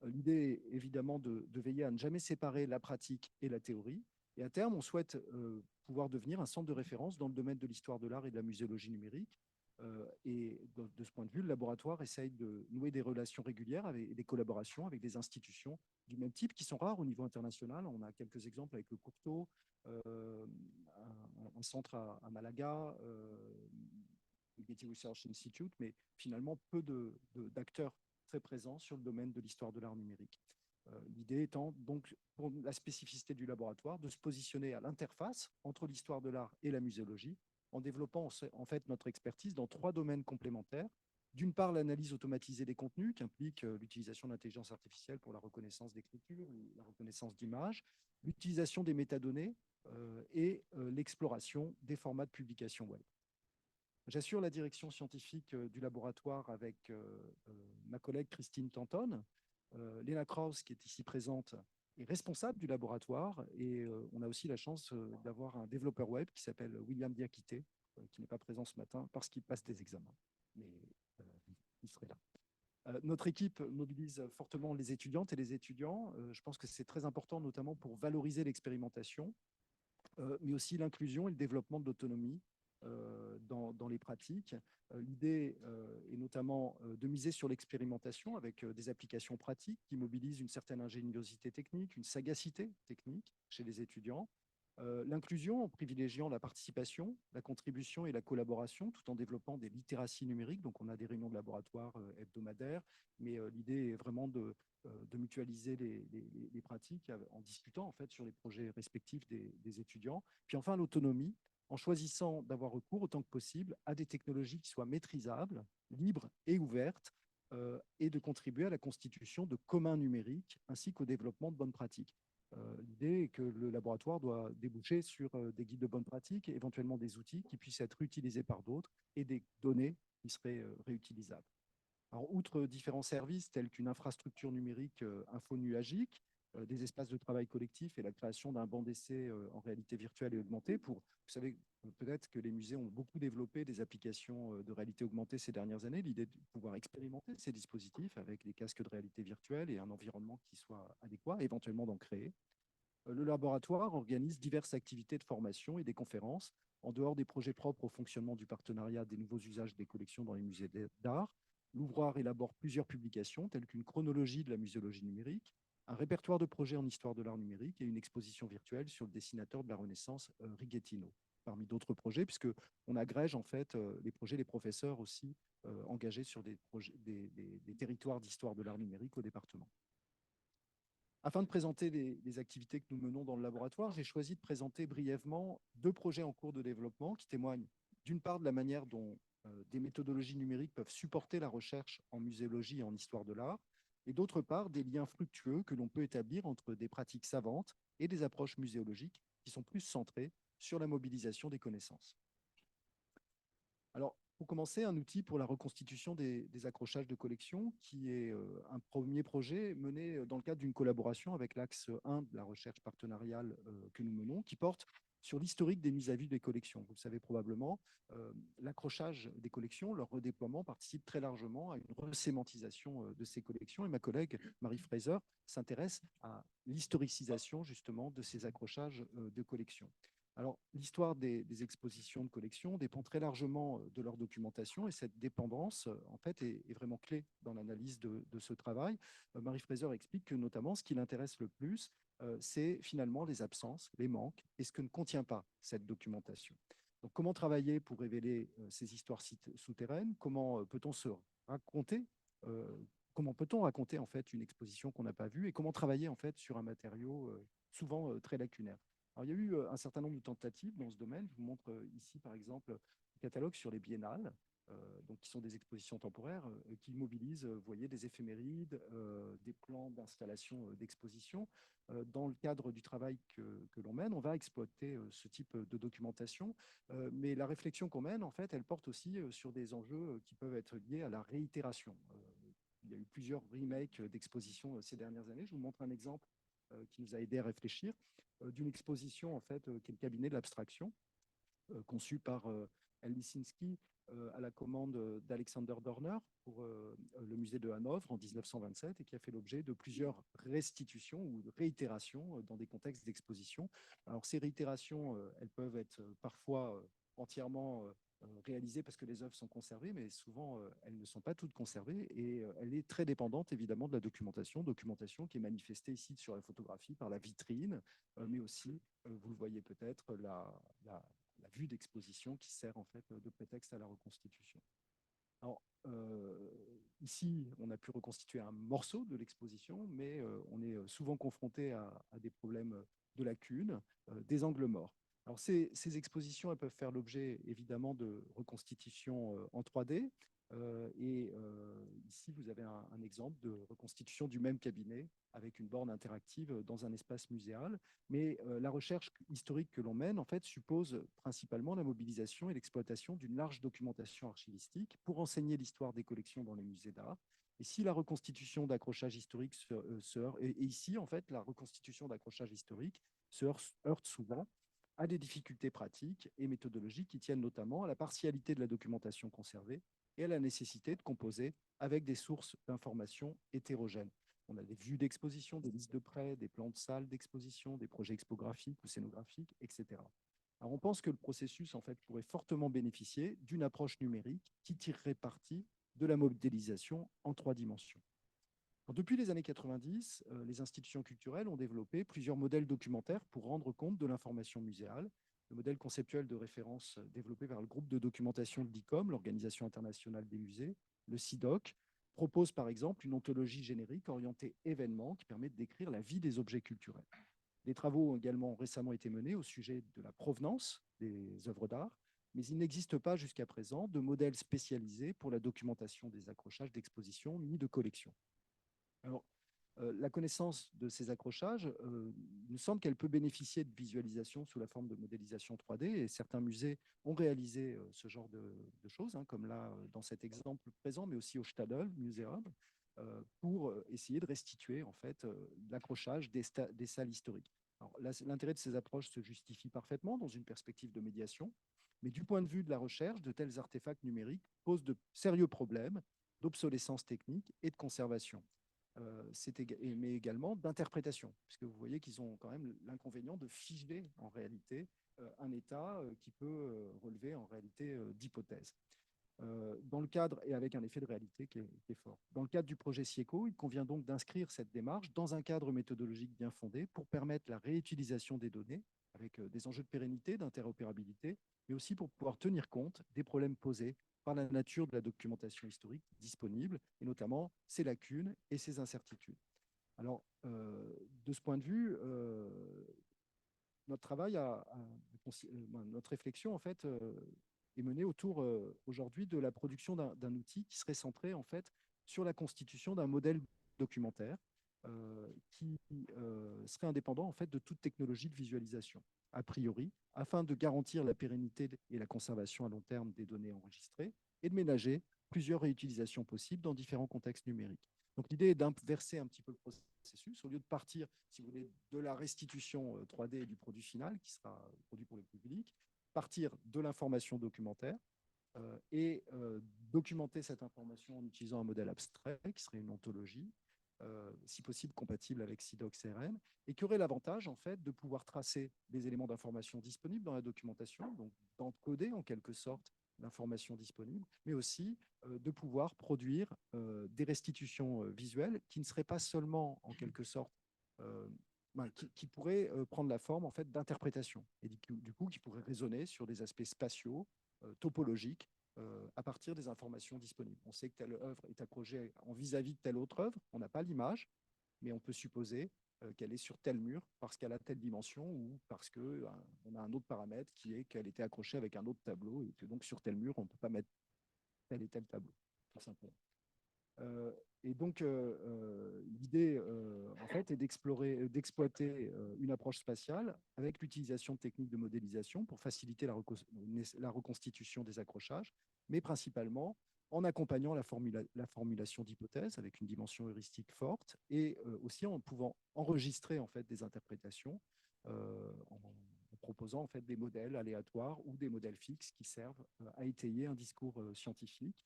L'idée est évidemment de veiller à ne jamais séparer la pratique et la théorie. Et à terme, on souhaite pouvoir devenir un centre de référence dans le domaine de l'histoire de l'art et de la muséologie numérique. Et de ce point de vue, le laboratoire essaye de nouer des relations régulières et des collaborations avec des institutions du même type qui sont rares au niveau international. On a quelques exemples avec le Courtauld, un centre à Malaga, le Getty Research Institute, mais finalement peu d'acteurs très présents sur le domaine de l'histoire de l'art numérique. L'idée étant donc, pour la spécificité du laboratoire, de se positionner à l'interface entre l'histoire de l'art et la muséologie, en développant en fait notre expertise dans 3 domaines complémentaires. D'une part, l'analyse automatisée des contenus, qui implique l'utilisation de l'intelligence artificielle pour la reconnaissance d'écriture ou la reconnaissance d'images, l'utilisation des métadonnées et l'exploration des formats de publication web. J'assure la direction scientifique du laboratoire avec ma collègue Christine Tanton. Léna Krause, qui est ici présente, est responsable du laboratoire et on a aussi la chance d'avoir un développeur web qui s'appelle William Diakité, qui n'est pas présent ce matin parce qu'il passe des examens, mais il serait là. Notre équipe mobilise fortement les étudiantes et les étudiants. Je pense que c'est très important, notamment pour valoriser l'expérimentation, mais aussi l'inclusion et le développement de l'autonomie dans les pratiques. L'idée est notamment de miser sur l'expérimentation avec des applications pratiques qui mobilisent une certaine ingéniosité technique, une sagacité technique chez les étudiants. L'inclusion en privilégiant la participation, la contribution et la collaboration, tout en développant des littératies numériques. Donc, on a des réunions de laboratoire hebdomadaires, mais l'idée est vraiment de mutualiser les pratiques en discutant en fait sur les projets respectifs des étudiants. Puis enfin, l'autonomie, en choisissant d'avoir recours autant que possible à des technologies qui soient maîtrisables, libres et ouvertes, et de contribuer à la constitution de communs numériques ainsi qu'au développement de bonnes pratiques. L'idée est que le laboratoire doit déboucher sur des guides de bonnes pratiques, éventuellement des outils qui puissent être utilisés par d'autres et des données qui seraient réutilisables. Alors, outre différents services tels qu'une infrastructure numérique infonuagique, des espaces de travail collectif et la création d'un banc d'essai en réalité virtuelle et augmentée. Vous savez peut-être que les musées ont beaucoup développé des applications de réalité augmentée ces dernières années. L'idée de pouvoir expérimenter ces dispositifs avec des casques de réalité virtuelle et un environnement qui soit adéquat, éventuellement d'en créer. Le laboratoire organise diverses activités de formation et des conférences en dehors des projets propres au fonctionnement du partenariat des nouveaux usages des collections dans les musées d'art. L'ouvrage élabore plusieurs publications telles qu'une chronologie de la muséologie numérique, un répertoire de projets en histoire de l'art numérique et une exposition virtuelle sur le dessinateur de la Renaissance Righettino, parmi d'autres projets, puisqu'on agrège en fait les projets des professeurs aussi engagés sur des territoires d'histoire de l'art numérique au département. Afin de présenter les activités que nous menons dans le laboratoire, j'ai choisi de présenter brièvement 2 projets en cours de développement qui témoignent d'une part de la manière dont des méthodologies numériques peuvent supporter la recherche en muséologie et en histoire de l'art, et d'autre part des liens fructueux que l'on peut établir entre des pratiques savantes et des approches muséologiques qui sont plus centrées sur la mobilisation des connaissances. Pour commencer, un outil pour la reconstitution des accrochages de collection, qui est un premier projet mené dans le cadre d'une collaboration avec l'axe 1 de la recherche partenariale que nous menons, qui porte sur l'historique des mises à vue des collections. Vous le savez probablement, l'accrochage des collections, leur redéploiement participe très largement à une resémantisation de ces collections. Et ma collègue Marie Fraser s'intéresse à l'historicisation justement de ces accrochages de collections. Alors, l'histoire des expositions de collection dépend très largement de leur documentation et cette dépendance, en fait, est vraiment clé dans l'analyse de ce travail. Marie Fraser explique que notamment ce qui l'intéresse le plus, c'est finalement les absences, les manques et ce que ne contient pas cette documentation. Donc, comment travailler pour révéler ces histoires souterraines? Comment peut-on se raconter comment peut-on raconter en fait une exposition qu'on n'a pas vue et comment travailler en fait sur un matériau souvent très lacunaire? Alors, il y a eu un certain nombre de tentatives dans ce domaine. Je vous montre ici, par exemple, le catalogue sur les biennales, donc, qui sont des expositions temporaires qui mobilisent, vous voyez, des éphémérides, des plans d'installation d'exposition. Dans le cadre du travail que l'on mène, on va exploiter ce type de documentation, mais la réflexion qu'on mène, en fait, elle porte aussi sur des enjeux qui peuvent être liés à la réitération. Il y a eu plusieurs remakes d'expositions ces dernières années. Je vous montre un exemple qui nous a aidé à réfléchir d'une exposition en fait, qui est le cabinet de l'abstraction, conçu par El Lisinski à la commande d'Alexander Dorner pour le musée de Hanovre en 1927 et qui a fait l'objet de plusieurs restitutions ou de réitérations dans des contextes d'exposition. Alors ces réitérations, elles peuvent être parfois entièrement réalisées parce que les œuvres sont conservées, mais souvent elles ne sont pas toutes conservées et elle est très dépendante évidemment de la documentation qui est manifestée ici sur la photographie par la vitrine, mais aussi, vous le voyez peut-être, la vue d'exposition qui sert en fait de prétexte à la reconstitution. Alors, ici, on a pu reconstituer un morceau de l'exposition, mais on est souvent confronté à des problèmes de lacunes, des angles morts. Alors, ces expositions, elles peuvent faire l'objet évidemment de reconstitutions en 3D. Ici, vous avez un exemple de reconstitution du même cabinet avec une borne interactive dans un espace muséal. Mais la recherche historique que l'on mène, en fait, suppose principalement la mobilisation et l'exploitation d'une large documentation archivistique pour enseigner l'histoire des collections dans les musées d'art. Et si la reconstitution d'accrochage historique et ici, en fait, la reconstitution d'accrochage historique se heurte souvent à des difficultés pratiques et méthodologiques qui tiennent notamment à la partialité de la documentation conservée et à la nécessité de composer avec des sources d'informations hétérogènes. On a des vues d'exposition, des listes de prêts, des plans de salles d'exposition, des projets expographiques ou scénographiques, etc. Alors on pense que le processus en fait, pourrait fortement bénéficier d'une approche numérique qui tirerait parti de la modélisation en 3 dimensions. Alors, depuis les années 90, les institutions culturelles ont développé plusieurs modèles documentaires pour rendre compte de l'information muséale. Le modèle conceptuel de référence développé par le groupe de documentation de l'ICOM, l'Organisation internationale des musées, le CIDOC, propose par exemple une ontologie générique orientée événements qui permet de décrire la vie des objets culturels. Des travaux ont également récemment été menés au sujet de la provenance des œuvres d'art, mais il n'existe pas jusqu'à présent de modèle spécialisé pour la documentation des accrochages d'expositions ni de collections. Alors, la connaissance de ces accrochages, il me semble qu'elle peut bénéficier de visualisation sous la forme de modélisation 3D et certains musées ont réalisé ce genre de choses, hein, comme là dans cet exemple présent, mais aussi au Stadel Museum, pour essayer de restituer en fait l'accrochage des salles historiques. L'intérêt de ces approches se justifie parfaitement dans une perspective de médiation, mais du point de vue de la recherche, de tels artefacts numériques posent de sérieux problèmes d'obsolescence technique et de conservation. Mais également d'interprétation, puisque vous voyez qu'ils ont quand même l'inconvénient de figer en réalité un état qui peut relever en réalité d'hypothèses. Dans le cadre, et avec un effet de réalité qui est fort. Dans le cadre du projet SIECO, il convient donc d'inscrire cette démarche dans un cadre méthodologique bien fondé pour permettre la réutilisation des données avec des enjeux de pérennité, d'interopérabilité, mais aussi pour pouvoir tenir compte des problèmes posés par la nature de la documentation historique disponible, et notamment ses lacunes et ses incertitudes. Alors, de ce point de vue, notre travail, notre réflexion, en fait, est menée autour aujourd'hui de la production d'un outil qui serait centré, en fait, sur la constitution d'un modèle documentaire qui serait indépendant, en fait, de toute technologie de visualisation, a priori, afin de garantir la pérennité et la conservation à long terme des données enregistrées, et de ménager plusieurs réutilisations possibles dans différents contextes numériques. Donc l'idée est d'inverser un petit peu le processus. Au lieu de partir, si vous voulez, de la restitution 3D du produit final, qui sera produit pour le public, partir de l'information documentaire et documenter cette information en utilisant un modèle abstrait, qui serait une ontologie, si possible compatible avec SIDOC CRM, et qui aurait l'avantage en fait de pouvoir tracer les éléments d'information disponibles dans la documentation, donc d'encoder en quelque sorte l'information disponible, mais aussi de pouvoir produire des restitutions visuelles qui ne seraient pas seulement en quelque sorte qui pourraient prendre la forme en fait d'interprétation et du coup qui pourraient raisonner sur des aspects spatiaux, topologiques à partir des informations disponibles. On sait que telle œuvre est accrochée en vis-à-vis de telle autre œuvre, on n'a pas l'image, mais on peut supposer qu'elle est sur tel mur parce qu'elle a telle dimension ou parce qu'on a un autre paramètre qui est qu'elle était accrochée avec un autre tableau et que donc sur tel mur, on ne peut pas mettre tel et tel tableau, tout simplement. Et donc, l'idée, en fait, est d'exploiter une approche spatiale avec l'utilisation de techniques de modélisation pour faciliter la reconstitution des accrochages, mais principalement en accompagnant la formulation d'hypothèses avec une dimension heuristique forte et aussi en pouvant enregistrer en fait des interprétations en proposant en fait des modèles aléatoires ou des modèles fixes qui servent à étayer un discours scientifique,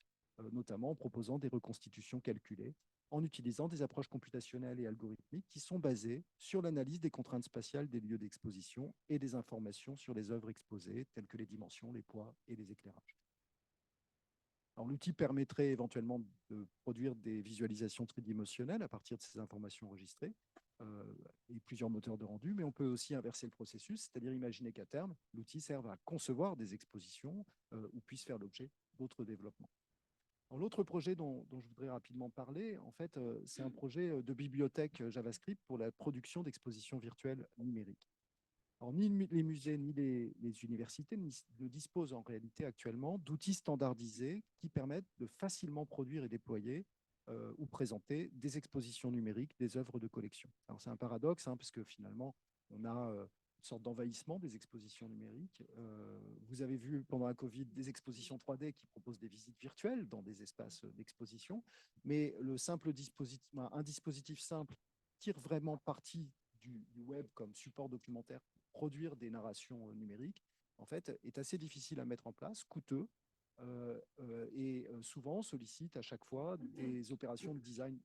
notamment en proposant des reconstitutions calculées, en utilisant des approches computationnelles et algorithmiques qui sont basées sur l'analyse des contraintes spatiales des lieux d'exposition et des informations sur les œuvres exposées, telles que les dimensions, les poids et les éclairages. L'outil permettrait éventuellement de produire des visualisations tridimensionnelles à partir de ces informations enregistrées et plusieurs moteurs de rendu, mais on peut aussi inverser le processus, c'est-à-dire imaginer qu'à terme, l'outil serve à concevoir des expositions ou puisse faire l'objet d'autres développements. L'autre projet dont je voudrais rapidement parler, en fait, c'est un projet de bibliothèque JavaScript pour la production d'expositions virtuelles numériques. Alors, ni les musées ni les universités ne disposent en réalité actuellement d'outils standardisés qui permettent de facilement produire et déployer ou présenter des expositions numériques des œuvres de collection. Alors, c'est un paradoxe, parce que finalement, on a une sorte d'envahissement des expositions numériques. Vous avez vu pendant la Covid des expositions 3D qui proposent des visites virtuelles dans des espaces d'exposition, mais un dispositif simple tire vraiment parti du web comme support documentaire pour produire des narrations numériques, en fait, est assez difficile à mettre en place, coûteux, et souvent sollicite à chaque fois des opérations de design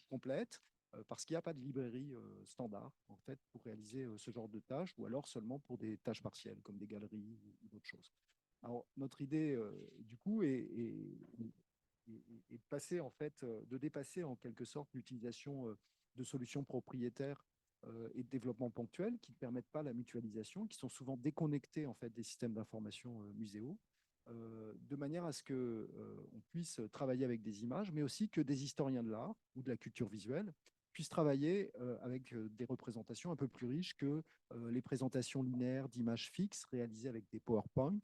complètes, parce qu'il n'y a pas de librairie standard en fait, pour réaliser ce genre de tâches, ou alors seulement pour des tâches partielles, comme des galeries ou d'autres choses. Alors, notre idée, du coup, est de passer, en fait, de dépasser en quelque sorte l'utilisation de solutions propriétaires et de développement ponctuel qui ne permettent pas la mutualisation, qui sont souvent déconnectés en fait, des systèmes d'information muséaux, de manière à ce qu'on puisse travailler avec des images, mais aussi que des historiens de l'art ou de la culture visuelle puissent travailler avec des représentations un peu plus riches que les présentations linéaires d'images fixes réalisées avec des PowerPoint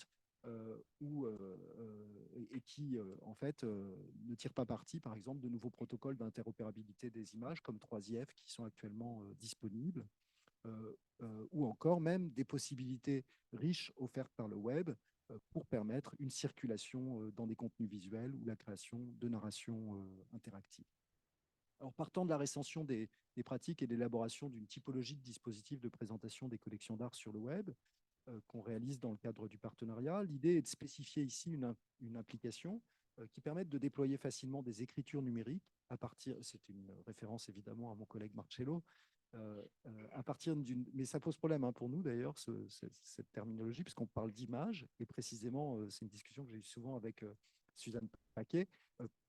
et qui, en fait, ne tirent pas parti, par exemple, de nouveaux protocoles d'interopérabilité des images comme 3IF qui sont actuellement disponibles, ou encore même des possibilités riches offertes par le web pour permettre une circulation dans des contenus visuels ou la création de narrations interactives. Alors, partant de la recension des pratiques et de l'élaboration d'une typologie de dispositifs de présentation des collections d'art sur le web, qu'on réalise dans le cadre du partenariat, l'idée est de spécifier ici une application qui permette de déployer facilement des écritures numériques à partir, c'est une référence évidemment à mon collègue Marcello, à partir mais ça pose problème pour nous d'ailleurs, cette terminologie, puisqu'on parle d'image, et précisément, c'est une discussion que j'ai eue souvent avec Suzanne Paquet,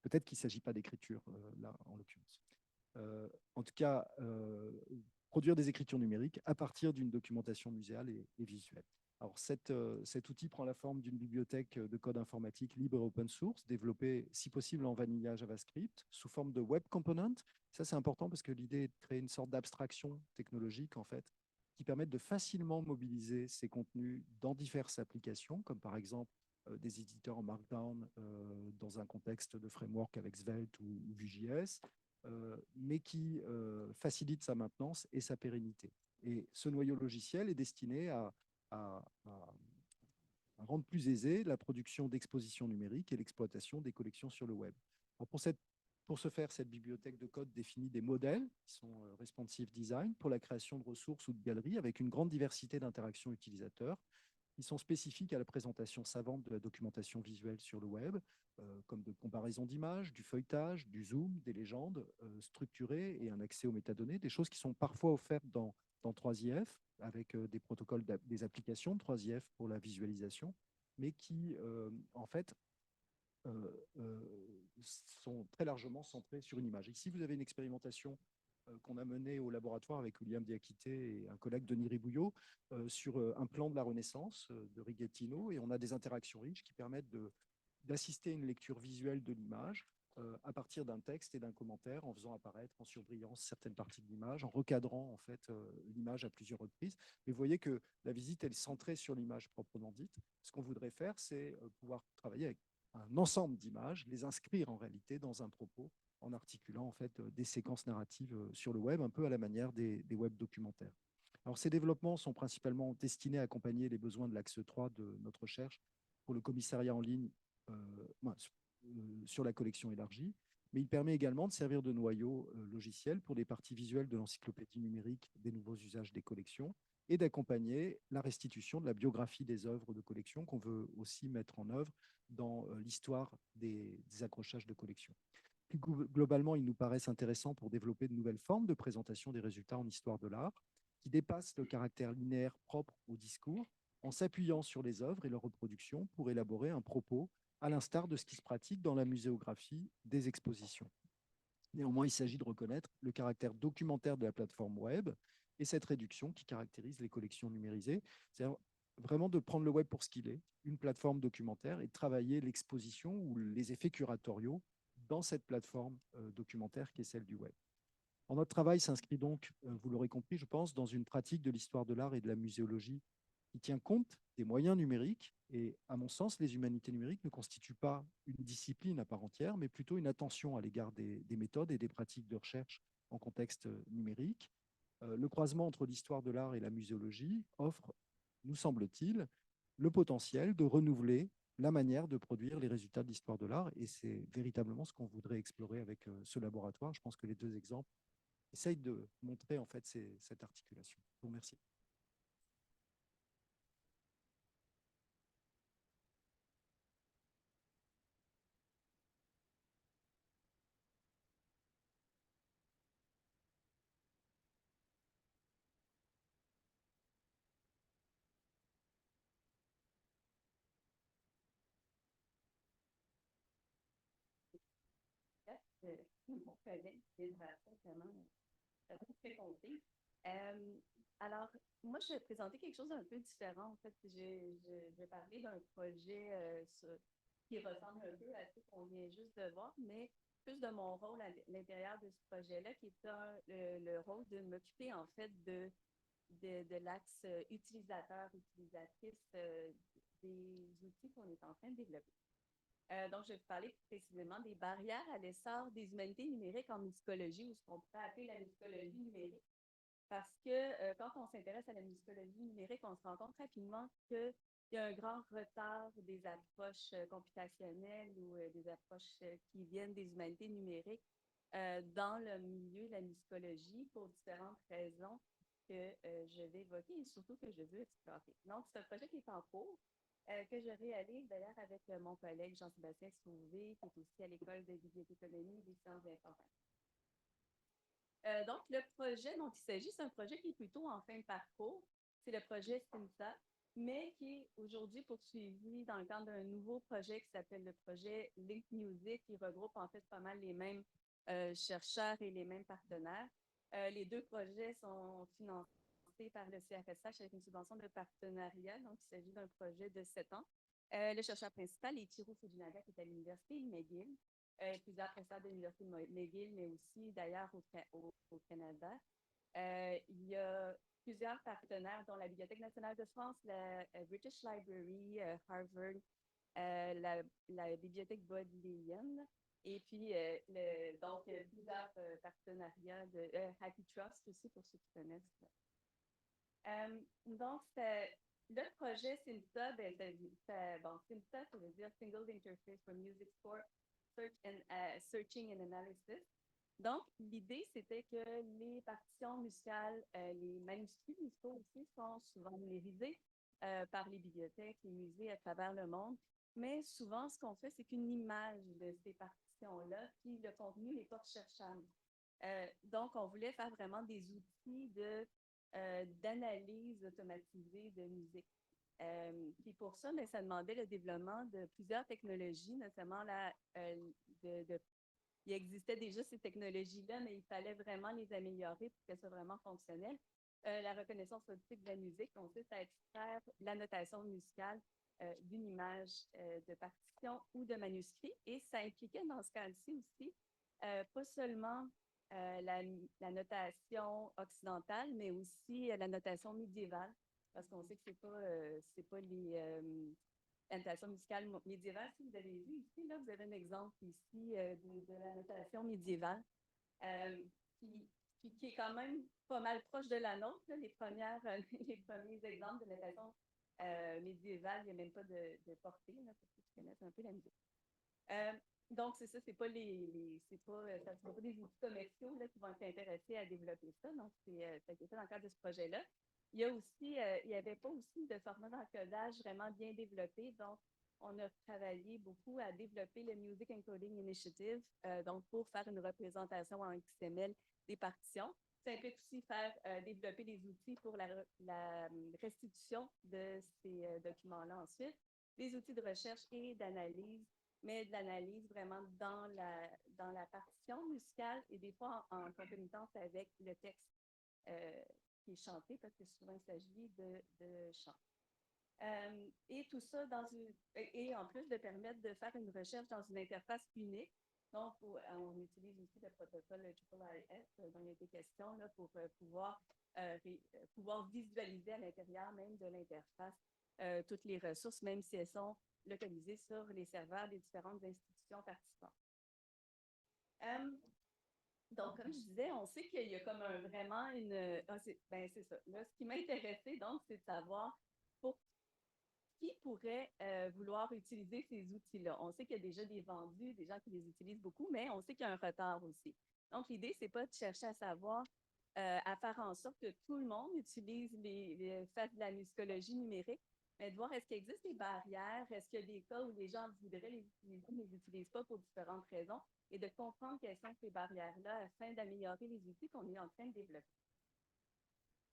peut-être qu'il ne s'agit pas d'écriture, là, en l'occurrence. En tout cas, produire des écritures numériques à partir d'une documentation muséale et visuelle. Alors, cet outil prend la forme d'une bibliothèque de code informatique libre et open source, développée, si possible, en vanilla JavaScript, sous forme de web component. Ça, c'est important parce que l'idée est de créer une sorte d'abstraction technologique, en fait, qui permette de facilement mobiliser ces contenus dans diverses applications, comme par exemple des éditeurs en Markdown dans un contexte de framework avec Svelte ou Vue.js, mais qui facilite sa maintenance et sa pérennité. Et ce noyau logiciel est destiné à rendre plus aisée la production d'expositions numériques et l'exploitation des collections sur le web. Alors pour ce faire, cette bibliothèque de code définit des modèles qui sont responsive design pour la création de ressources ou de galeries avec une grande diversité d'interactions utilisateurs qui sont spécifiques à la présentation savante de la documentation visuelle sur le web, comme de comparaison d'images, du feuilletage, du zoom, des légendes structurées et un accès aux métadonnées, des choses qui sont parfois offertes dans 3IF avec des protocoles, des applications de 3IF pour la visualisation, mais qui, en fait, sont très largement centrées sur une image. Ici, vous avez une expérimentation qu'on a menée au laboratoire avec William Diakité et un collègue Denis Ribouillot sur un plan de la Renaissance de Righettino, et on a des interactions riches qui permettent d'assister à une lecture visuelle de l'image à partir d'un texte et d'un commentaire, en faisant apparaître en surbrillance certaines parties de l'image, en recadrant en fait l'image à plusieurs reprises. Mais vous voyez que la visite elle est centrée sur l'image proprement dite. Ce qu'on voudrait faire, c'est pouvoir travailler avec un ensemble d'images, les inscrire en réalité dans un propos, en articulant en fait des séquences narratives sur le web, un peu à la manière des web documentaires. Alors, ces développements sont principalement destinés à accompagner les besoins de l'axe 3 de notre recherche pour le commissariat en ligne sur la collection élargie, mais il permet également de servir de noyau logiciel pour les parties visuelles de l'encyclopédie numérique des nouveaux usages des collections et d'accompagner la restitution de la biographie des œuvres de collection qu'on veut aussi mettre en œuvre dans l'histoire des accrochages de collection. Plus globalement, il nous paraissent intéressants pour développer de nouvelles formes de présentation des résultats en histoire de l'art qui dépassent le caractère linéaire propre au discours en s'appuyant sur les œuvres et leur reproduction pour élaborer un propos à l'instar de ce qui se pratique dans la muséographie des expositions. Néanmoins, il s'agit de reconnaître le caractère documentaire de la plateforme web et cette réduction qui caractérise les collections numérisées. C'est-à-dire vraiment de prendre le web pour ce qu'il est, une plateforme documentaire, et de travailler l'exposition ou les effets curatoriaux dans cette plateforme documentaire qui est celle du web. Notre travail s'inscrit donc, vous l'aurez compris, je pense, dans une pratique de l'histoire de l'art et de la muséologie qui tient compte des moyens numériques. Et à mon sens, les humanités numériques ne constituent pas une discipline à part entière, mais plutôt une attention à l'égard des méthodes et des pratiques de recherche en contexte numérique. Le croisement entre l'histoire de l'art et la muséologie offre, nous semble-t-il, le potentiel de renouveler la manière de produire les résultats de l'histoire de l'art. Et c'est véritablement ce qu'on voudrait explorer avec ce laboratoire. Je pense que les deux exemples essayent de montrer en fait cette articulation. Je vous remercie. Mon collègue, vraiment très compté. Alors, moi, je vais présenter quelque chose d'un peu différent. En fait, je vais parler d'un projet qui ressemble un peu à ce qu'on vient juste de voir, mais plus de mon rôle à l'intérieur de ce projet-là, qui est le rôle de m'occuper, en fait, de l'axe utilisateur-utilisatrice des outils qu'on est en train de développer. Donc, je vais vous parler plus précisément des barrières à l'essor des humanités numériques en musicologie, ou ce qu'on pourrait appeler la musicologie numérique. Parce que quand on s'intéresse à la musicologie numérique, on se rend compte rapidement qu'il y a un grand retard des approches computationnelles ou des approches qui viennent des humanités numériques dans le milieu de la musicologie pour différentes raisons que je vais évoquer et surtout que je veux explorer. Donc, c'est un projet qui est en cours. Que je réalise d'ailleurs avec mon collègue Jean-Sébastien Sauvé, qui est aussi à l'École de bibliothéconomie et des sciences informatiques. Donc, le projet dont il s'agit, c'est un projet qui est plutôt en fin de parcours. C'est le projet SIMSA, mais qui est aujourd'hui poursuivi dans le cadre d'un nouveau projet qui s'appelle le projet Link Music, qui regroupe en fait pas mal les mêmes chercheurs et les mêmes partenaires. Les deux projets sont financés par le CFSH avec une subvention de partenariat. Donc, il s'agit d'un projet de 7 ans. Le chercheur principal est Ichiro Fujinaga, qui est à l'Université McGill. Plusieurs professeurs de l'Université McGill, mais aussi d'ailleurs au Canada. Il y a plusieurs partenaires, dont la Bibliothèque nationale de France, la British Library, Harvard, la Bibliothèque Bodleian, et puis donc plusieurs partenariats de Happy Trust aussi, pour ceux qui connaissent. Donc, Le projet SIMSA, bon, SIMSA, ça veut dire Single Interface for Music Score Searching and Analysis. Donc, l'idée, c'était que les partitions musicales, les manuscrits musicaux aussi sont souvent numérisés par les bibliothèques, les musées à travers le monde. Mais souvent, ce qu'on fait, c'est qu'une image de ces partitions-là, puis le contenu n'est pas recherchable. Donc, on voulait faire vraiment des outils d'analyse automatisée de musique. Puis pour ça, mais ça demandait le développement de plusieurs technologies, notamment il existait déjà ces technologies-là, mais il fallait vraiment les améliorer pour qu'elles soient vraiment fonctionnelles. La reconnaissance phonétique de la musique consiste à extraire la notation musicale d'une image de partition ou de manuscrit, et ça impliquait dans ce cas-ci aussi pas seulement la notation occidentale, mais aussi la notation médiévale, parce qu'on sait que c'est pas la notation musicale médiévale. Si vous avez vu ici, là, vous avez un exemple ici de la notation médiévale, qui est quand même pas mal proche de la nôtre. Là, les premiers exemples de notation médiévale, il n'y a même pas de portée, là, pour ceux qui connaissent un peu la musique. Donc, c'est ça, ça ne sont pas des outils commerciaux là, qui vont être intéressés à développer ça. Donc, ça a été fait dans le cadre de ce projet-là. Il n'y avait pas aussi de format d'encodage vraiment bien développé. Donc, on a travaillé beaucoup à développer le Music Encoding Initiative, donc pour faire une représentation en XML des partitions. Ça implique aussi développer des outils pour la restitution de ces documents-là ensuite, des outils de recherche et d'analyse, mais de l'analyse vraiment dans la partition musicale et des fois en concomitance avec le texte qui est chanté, parce que souvent il s'agit de chant. Et tout ça et en plus de permettre de faire une recherche dans une interface unique. Donc, on utilise aussi le protocole IIIS dont il y a été question là, pour pouvoir visualiser à l'intérieur même de l'interface toutes les ressources, même si elles sont localisées sur les serveurs des différentes institutions participantes. Donc, comme je disais, on sait qu'il y a comme vraiment une... c'est ça. Là, ce qui m'intéressait, donc, c'est de savoir pour qui pourrait vouloir utiliser ces outils-là. On sait qu'il y a déjà des vendus, des gens qui les utilisent beaucoup, mais on sait qu'il y a un retard aussi. Donc, l'idée, c'est pas de chercher à savoir, à faire en sorte que tout le monde utilise fasse de la musicologie numérique, mais de voir est-ce qu'il existe des barrières, est-ce qu'il y a des cas où les gens voudraient les utiliser, mais ne les utilisent pas pour différentes raisons, et de comprendre quelles sont ces barrières-là afin d'améliorer les outils qu'on est en train de développer.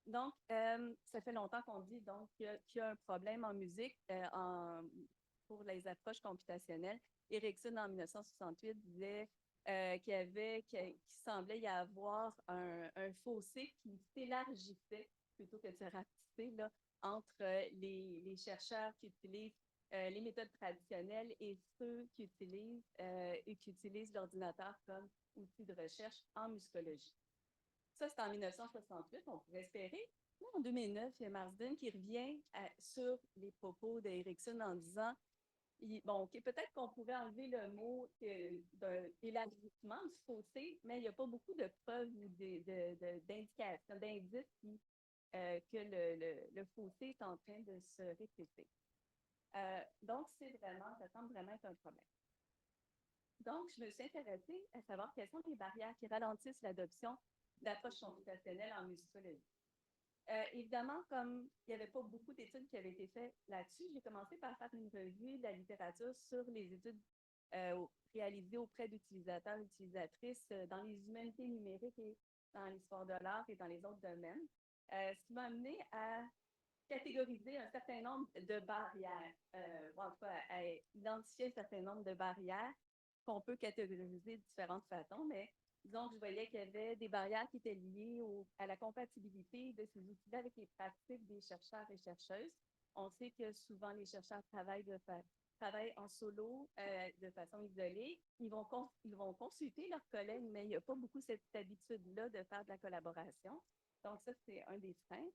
Donc, ça fait longtemps qu'on dit qu'il y a un problème en musique pour les approches computationnelles. Erickson, en 1968, disait qu'il semblait y avoir un fossé qui s'élargissait plutôt que de se rapetisser là, entre les chercheurs qui utilisent les méthodes traditionnelles et ceux qui utilisent l'ordinateur comme outil de recherche en musicologie. Ça, c'est en 1968, on pourrait espérer. Là, en 2009, il y a Marsden qui revient sur les propos d'Erickson en disant bon, OK, peut-être qu'on pourrait enlever le mot d'élargissement du fossé, mais il n'y a pas beaucoup de preuves ou d'indications, d'indices que le fossé est en train de se répéter. Donc, ça semble vraiment être un problème. Donc, je me suis intéressée à savoir quelles sont les barrières qui ralentissent l'adoption d'approches computationnelles en musicologie. Évidemment, comme il n'y avait pas beaucoup d'études qui avaient été faites là-dessus, j'ai commencé par faire une revue de la littérature sur les études réalisées auprès d'utilisateurs et utilisatrices dans les humanités numériques et dans l'histoire de l'art et dans les autres domaines, ce qui m'a amené à catégoriser un certain nombre de barrières, en tout cas à identifier un certain nombre de barrières qu'on peut catégoriser de différentes façons, mais disons que je voyais qu'il y avait des barrières qui étaient liées à la compatibilité de ces outils-là avec les pratiques des chercheurs et chercheuses. On sait que souvent les chercheurs travaillent en solo de façon isolée. Ils vont consulter leurs collègues, mais il n'y a pas beaucoup cette habitude-là de faire de la collaboration. Donc ça, c'est un des freins.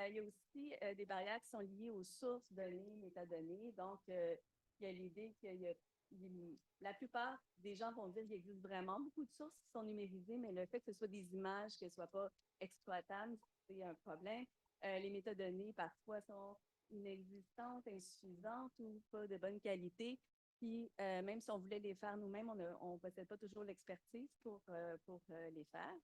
Il y a aussi des barrières qui sont liées aux sources données, métadonnées. Donc, il y a l'idée que la plupart des gens vont dire qu'il existe vraiment beaucoup de sources qui sont numérisées, mais le fait que ce soit des images, qu'elles ne soient pas exploitables, c'est un problème. Les métadonnées, parfois, sont inexistantes, insuffisantes ou pas de bonne qualité. Puis, même si on voulait les faire nous-mêmes, on ne possède pas toujours l'expertise pour les faire.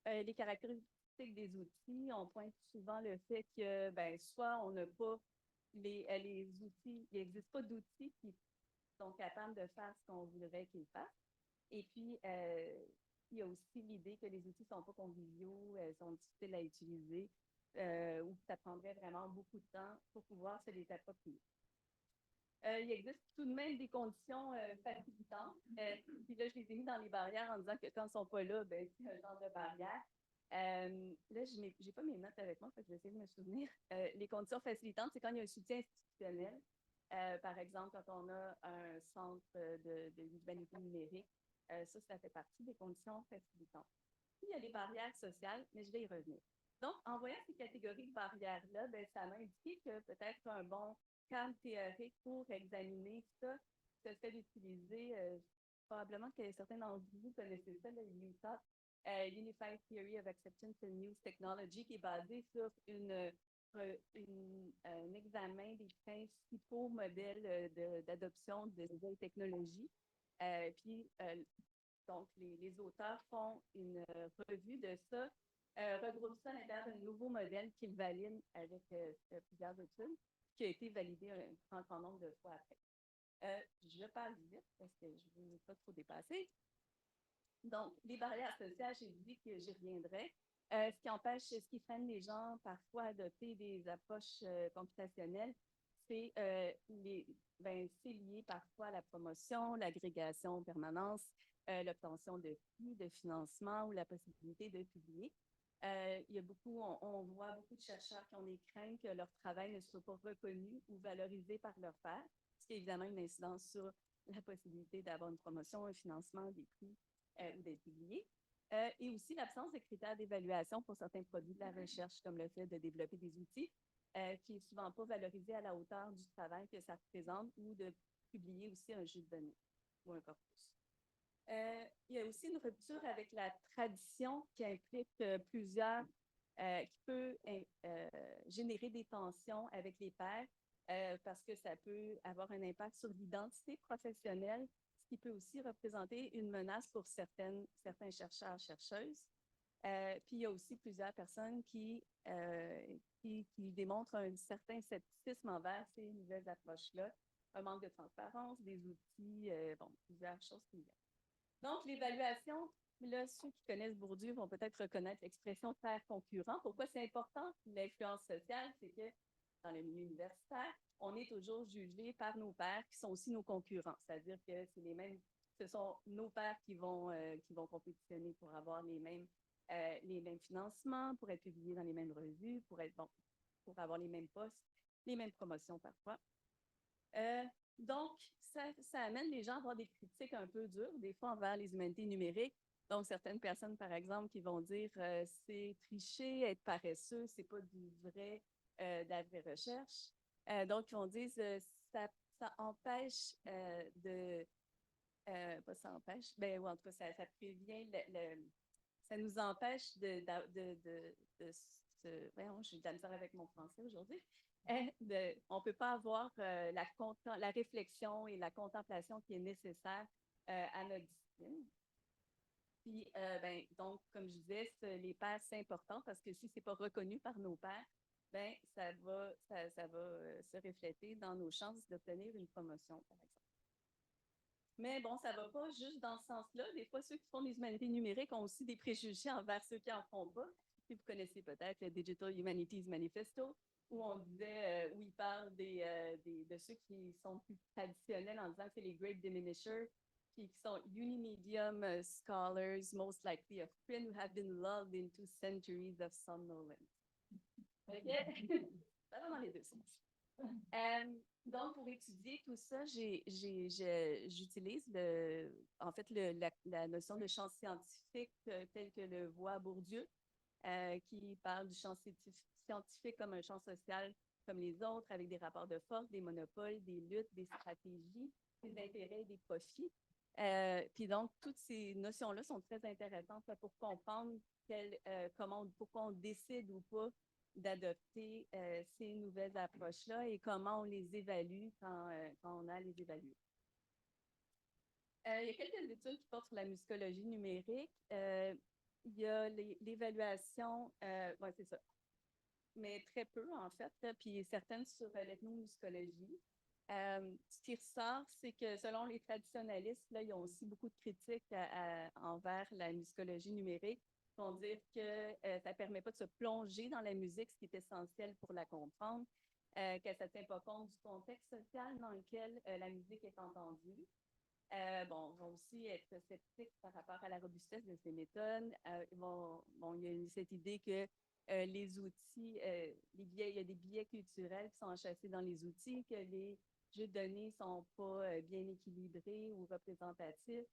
Les caractéristiques des outils, on pointe souvent le fait que, ben, soit on n'a pas les outils, il n'existe pas d'outils qui sont capables de faire ce qu'on voudrait qu'ils fassent. Et puis, il y a aussi l'idée que les outils ne sont pas conviviaux, sont difficiles à utiliser, ou que ça prendrait vraiment beaucoup de temps pour pouvoir se les approprier. Il existe tout de même des conditions facilitantes. Puis là, je les ai mis dans les barrières en disant que quand ils ne sont pas là, ben, c'est un genre de barrière. Là, je n'ai pas mes notes avec moi, fait que je vais essayer de me souvenir. Les conditions facilitantes, c'est quand il y a un soutien institutionnel. Par exemple, quand on a un centre de l'humanité numérique, ça fait partie des conditions facilitantes. Puis, il y a les barrières sociales, mais je vais y revenir. Donc, en voyant ces catégories de barrières-là, ben, ça m'a indiqué que peut-être un bon cadre théorique pour examiner ça, ce serait d'utiliser, probablement que certains d'entre vous connaissez ça, le UTAP, Unified Theory of Acceptance and Use Technology, qui est basé sur un examen des principaux modèles d'adoption de nouvelles technologies. Puis, donc, les auteurs font une revue de ça, regroupent ça à l'intérieur d'un nouveau modèle qu'ils valident avec plusieurs études, qui a été validé un grand nombre de fois après. Je passe vite parce que je ne veux pas trop dépasser. Donc, les barrières sociales, j'ai dit que j'y reviendrai. Ce qui freine les gens parfois à adopter des approches computationnelles, c'est lié parfois à la promotion, l'agrégation en permanence, l'obtention de prix, de financement ou la possibilité de publier. Il y a on voit beaucoup de chercheurs qui ont des craintes que leur travail ne soit pas reconnu ou valorisé par leurs pairs, ce qui a évidemment une incidence sur la possibilité d'avoir une promotion, un financement, des prix ou d'être publié. Et aussi l'absence de critères d'évaluation pour certains produits de la recherche, comme le fait de développer des outils, qui n'est souvent pas valorisé à la hauteur du travail que ça représente, ou de publier aussi un jeu de données ou un corpus. Il y a aussi une rupture avec la tradition qui implique qui peut générer des tensions avec les pairs, parce que ça peut avoir un impact sur l'identité professionnelle, ce qui peut aussi représenter une menace pour certains chercheurs, chercheuses. Puis il y a aussi plusieurs personnes qui démontrent un certain scepticisme envers ces nouvelles approches-là, un manque de transparence, des outils, plusieurs choses qui viennent. Donc, l'évaluation, là, ceux qui connaissent Bourdieu vont peut-être reconnaître l'expression pair concurrent. Pourquoi c'est important? L'influence sociale, c'est que dans le milieu universitaire, on est toujours jugé par nos pairs qui sont aussi nos concurrents. C'est-à-dire que ce sont nos pairs qui vont compétitionner pour avoir les mêmes financements, pour être publiés dans les mêmes revues, pour avoir les mêmes postes, les mêmes promotions parfois. Donc, ça amène les gens à avoir des critiques un peu dures, des fois envers les humanités numériques. Donc, certaines personnes, par exemple, qui vont dire c'est tricher, être paresseux, c'est pas de la vraie recherche. Donc, ils vont dire ça empêche pas ça empêche, mais ou en tout cas, ça prévient ça nous empêche voyons, j'ai de la misère avec mon français aujourd'hui. On ne peut pas avoir la réflexion et la contemplation qui est nécessaire à notre discipline. Puis, donc, comme je disais, les pairs, c'est important parce que si ce n'est pas reconnu par nos pairs, ça va se refléter dans nos chances d'obtenir une promotion, par exemple. Mais bon, ça ne va pas juste dans ce sens-là. Des fois, ceux qui font des humanités numériques ont aussi des préjugés envers ceux qui n'en font pas. Puis vous connaissez peut-être le Digital Humanities Manifesto, où on disait, où il parle de ceux qui sont plus traditionnels en disant que c'est les Great Diminishers, puis qui sont unimedium scholars, most likely of print, who have been lulled into centuries of somnolence. OK? Ça va dans les deux sens. Donc, pour étudier tout ça, j'utilise la notion de champ scientifique tel que le voit Bourdieu, qui parle du champ scientifique comme un champ social comme les autres, avec des rapports de force, des monopoles, des luttes, des stratégies, des intérêts, des profits. Puis donc, toutes ces notions-là sont très intéressantes pour comprendre pourquoi on décide ou pas d'adopter ces nouvelles approches-là et comment on les évalue quand on a à les évaluer. Il y a quelques études qui portent sur la musicologie numérique. Il y a l'évaluation, c'est ça, mais très peu en fait, là, puis certaines sur l'ethnomusicologie. Ce qui ressort, c'est que selon les traditionalistes, là, ils ont aussi beaucoup de critiques envers la musicologie numérique. Ils vont dire que ça ne permet pas de se plonger dans la musique, ce qui est essentiel pour la comprendre, que ça ne tient pas compte du contexte social dans lequel la musique est entendue. Ils vont aussi être sceptiques par rapport à la robustesse de ces méthodes. Il y a cette idée que les outils, il y a des biais culturels qui sont enchâssés dans les outils, que les jeux de données ne sont pas bien équilibrés ou représentatifs,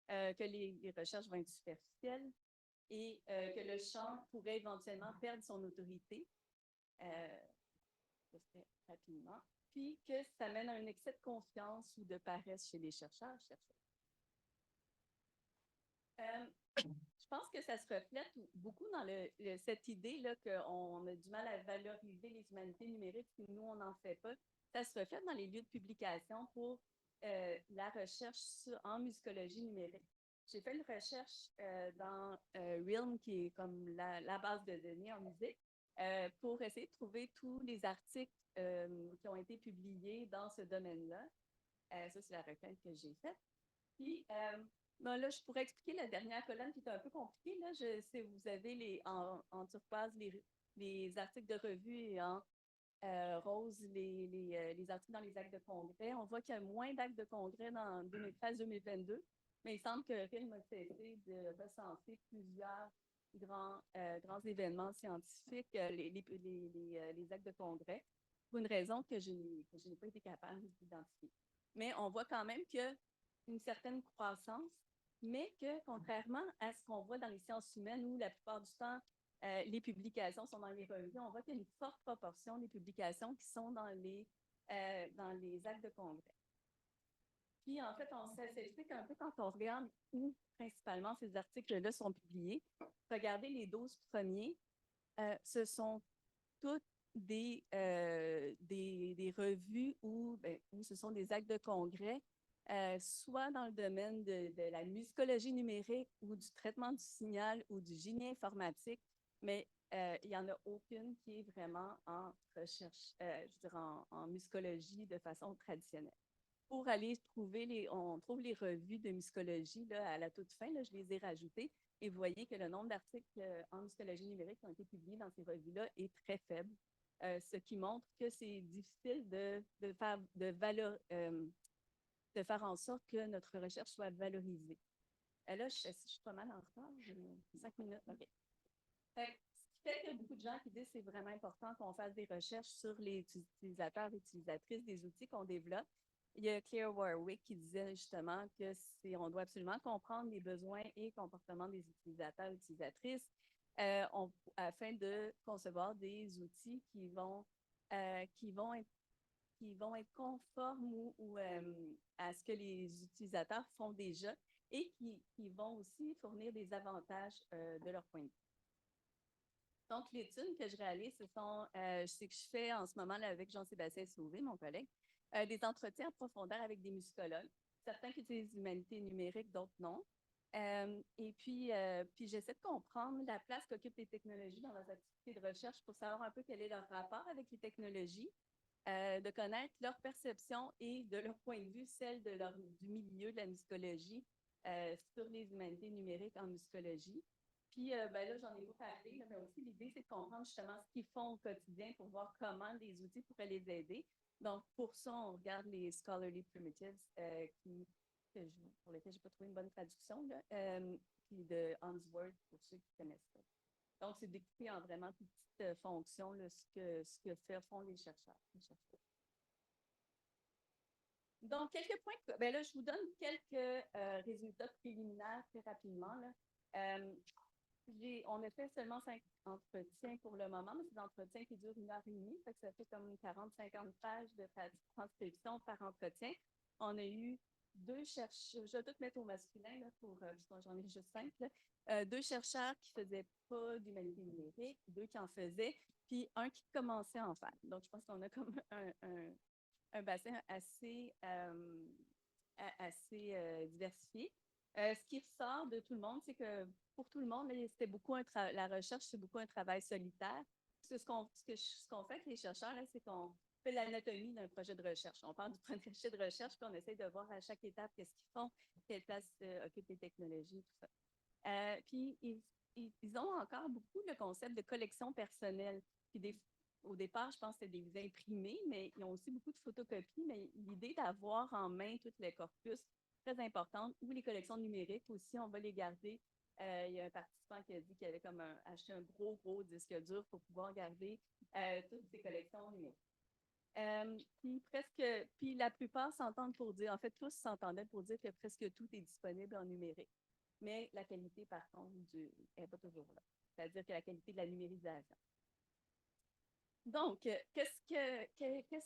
que les recherches vont être superficielles et que le champ pourrait éventuellement perdre son autorité. Rapidement. Puis que ça mène à un excès de confiance ou de paresse chez les chercheurs. Je pense que ça se reflète beaucoup dans cette idée-là qu'on a du mal à valoriser les humanités numériques, puis nous, on n'en fait pas. Ça se reflète dans les lieux de publication pour la recherche en musicologie numérique. J'ai fait une recherche dans Realm, qui est comme la base de données en musique, pour essayer de trouver tous les articles qui ont été publiés dans ce domaine-là. Ça, c'est la requête que j'ai faite. Puis, là, je pourrais expliquer la dernière colonne qui est un peu compliquée. Là, vous avez en turquoise les articles de revue et en rose les articles dans les actes de congrès. On voit qu'il y a moins d'actes de congrès dans 2013-2022, mais il semble que RILM a cessé de recenser plusieurs grands événements scientifiques, les actes de congrès, pour une raison que je n'ai pas été capable d'identifier. Mais on voit quand même qu'il y a une certaine croissance, mais que contrairement à ce qu'on voit dans les sciences humaines, où la plupart du temps, les publications sont dans les revues, on voit qu'il y a une forte proportion des publications qui sont dans les actes de congrès. Puis, en fait, ça s'explique un peu quand on regarde où principalement ces articles-là sont publiés. Regardez les 12 premiers. Ce sont toutes des revues où ce sont des actes de congrès, soit dans le domaine de la musicologie numérique ou du traitement du signal ou du génie informatique, mais il n'y en a aucune qui est vraiment en recherche, en musicologie de façon traditionnelle. Pour aller on trouve les revues de musicologie là, à la toute fin, là, je les ai rajoutées, et vous voyez que le nombre d'articles en musicologie numérique qui ont été publiés dans ces revues-là est très faible, ce qui montre que c'est difficile de faire en sorte que notre recherche soit valorisée. Là, je suis pas mal en retard, j'ai 5 minutes. OK. Ce qui fait qu'il y a beaucoup de gens qui disent que c'est vraiment important qu'on fasse des recherches sur les utilisateurs et utilisatrices des outils qu'on développe. Il y a Claire Warwick qui disait justement qu'on doit absolument comprendre les besoins et comportements des utilisateurs et utilisatrices afin de concevoir des outils qui vont être conformes ou à ce que les utilisateurs font déjà et qui vont aussi fournir des avantages de leur point de vue. Donc, l'étude que je réalise, c'est que je fais en ce moment là, avec Jean-Sébastien Sauvé, mon collègue, des entretiens en profondeur avec des musicologues, certains qui utilisent l'humanité numérique, d'autres non. Et puis j'essaie de comprendre la place qu'occupent les technologies dans leurs activités de recherche pour savoir un peu quel est leur rapport avec les technologies, de connaître leur perception et de leur point de vue, celle du milieu de la musicologie sur les humanités numériques en musicologie. Puis là, j'en ai pas parlé, mais aussi l'idée, c'est de comprendre justement ce qu'ils font au quotidien pour voir comment les outils pourraient les aider. Donc, pour ça, on regarde les Scholarly Primitives pour lesquels je n'ai pas trouvé une bonne traduction, là, puis de Hansworth, pour ceux qui connaissent pas. Donc, c'est découpé en vraiment petites fonctions, là, ce que font les chercheurs. Donc, quelques points. Là, je vous donne quelques résultats préliminaires très rapidement. Là. On a fait seulement 5 entretiens pour le moment, mais c'est des entretiens qui durent 1h30, ça fait comme 40-50 pages de transcription par entretien. On a eu 2 chercheurs, je vais tout mettre au masculin, là, parce que j'en ai juste 5, là. 2 chercheurs qui ne faisaient pas d'humanité numérique, 2 qui en faisaient, puis un qui commençait à en faire. Donc, je pense qu'on a comme un bassin assez diversifié. Ce qui ressort de tout le monde, c'est que pour tout le monde, là, c'était beaucoup la recherche, c'est beaucoup un travail solitaire. Ce qu'on fait avec les chercheurs, là, c'est qu'on fait l'anatomie d'un projet de recherche. On parle du projet de recherche, puis on essaie de voir à chaque étape qu'est-ce qu'ils font, quelle place occupent les technologies, tout ça. Puis, ils ont encore beaucoup le concept de collection personnelle. Puis au départ, je pense que c'était des imprimés, mais ils ont aussi beaucoup de photocopies. Mais l'idée d'avoir en main tout le corpus, très importante, ou les collections numériques aussi, on va les garder. Il y a un participant qui a dit qu'il avait comme acheté un gros disque dur pour pouvoir garder toutes ces collections numériques. Puis la plupart s'entendent pour dire, en fait, tous s'entendaient pour dire que presque tout est disponible en numérique. Mais la qualité, par contre, n'est pas toujours là. C'est-à-dire que la qualité de la numérisation. Donc, qu'est-ce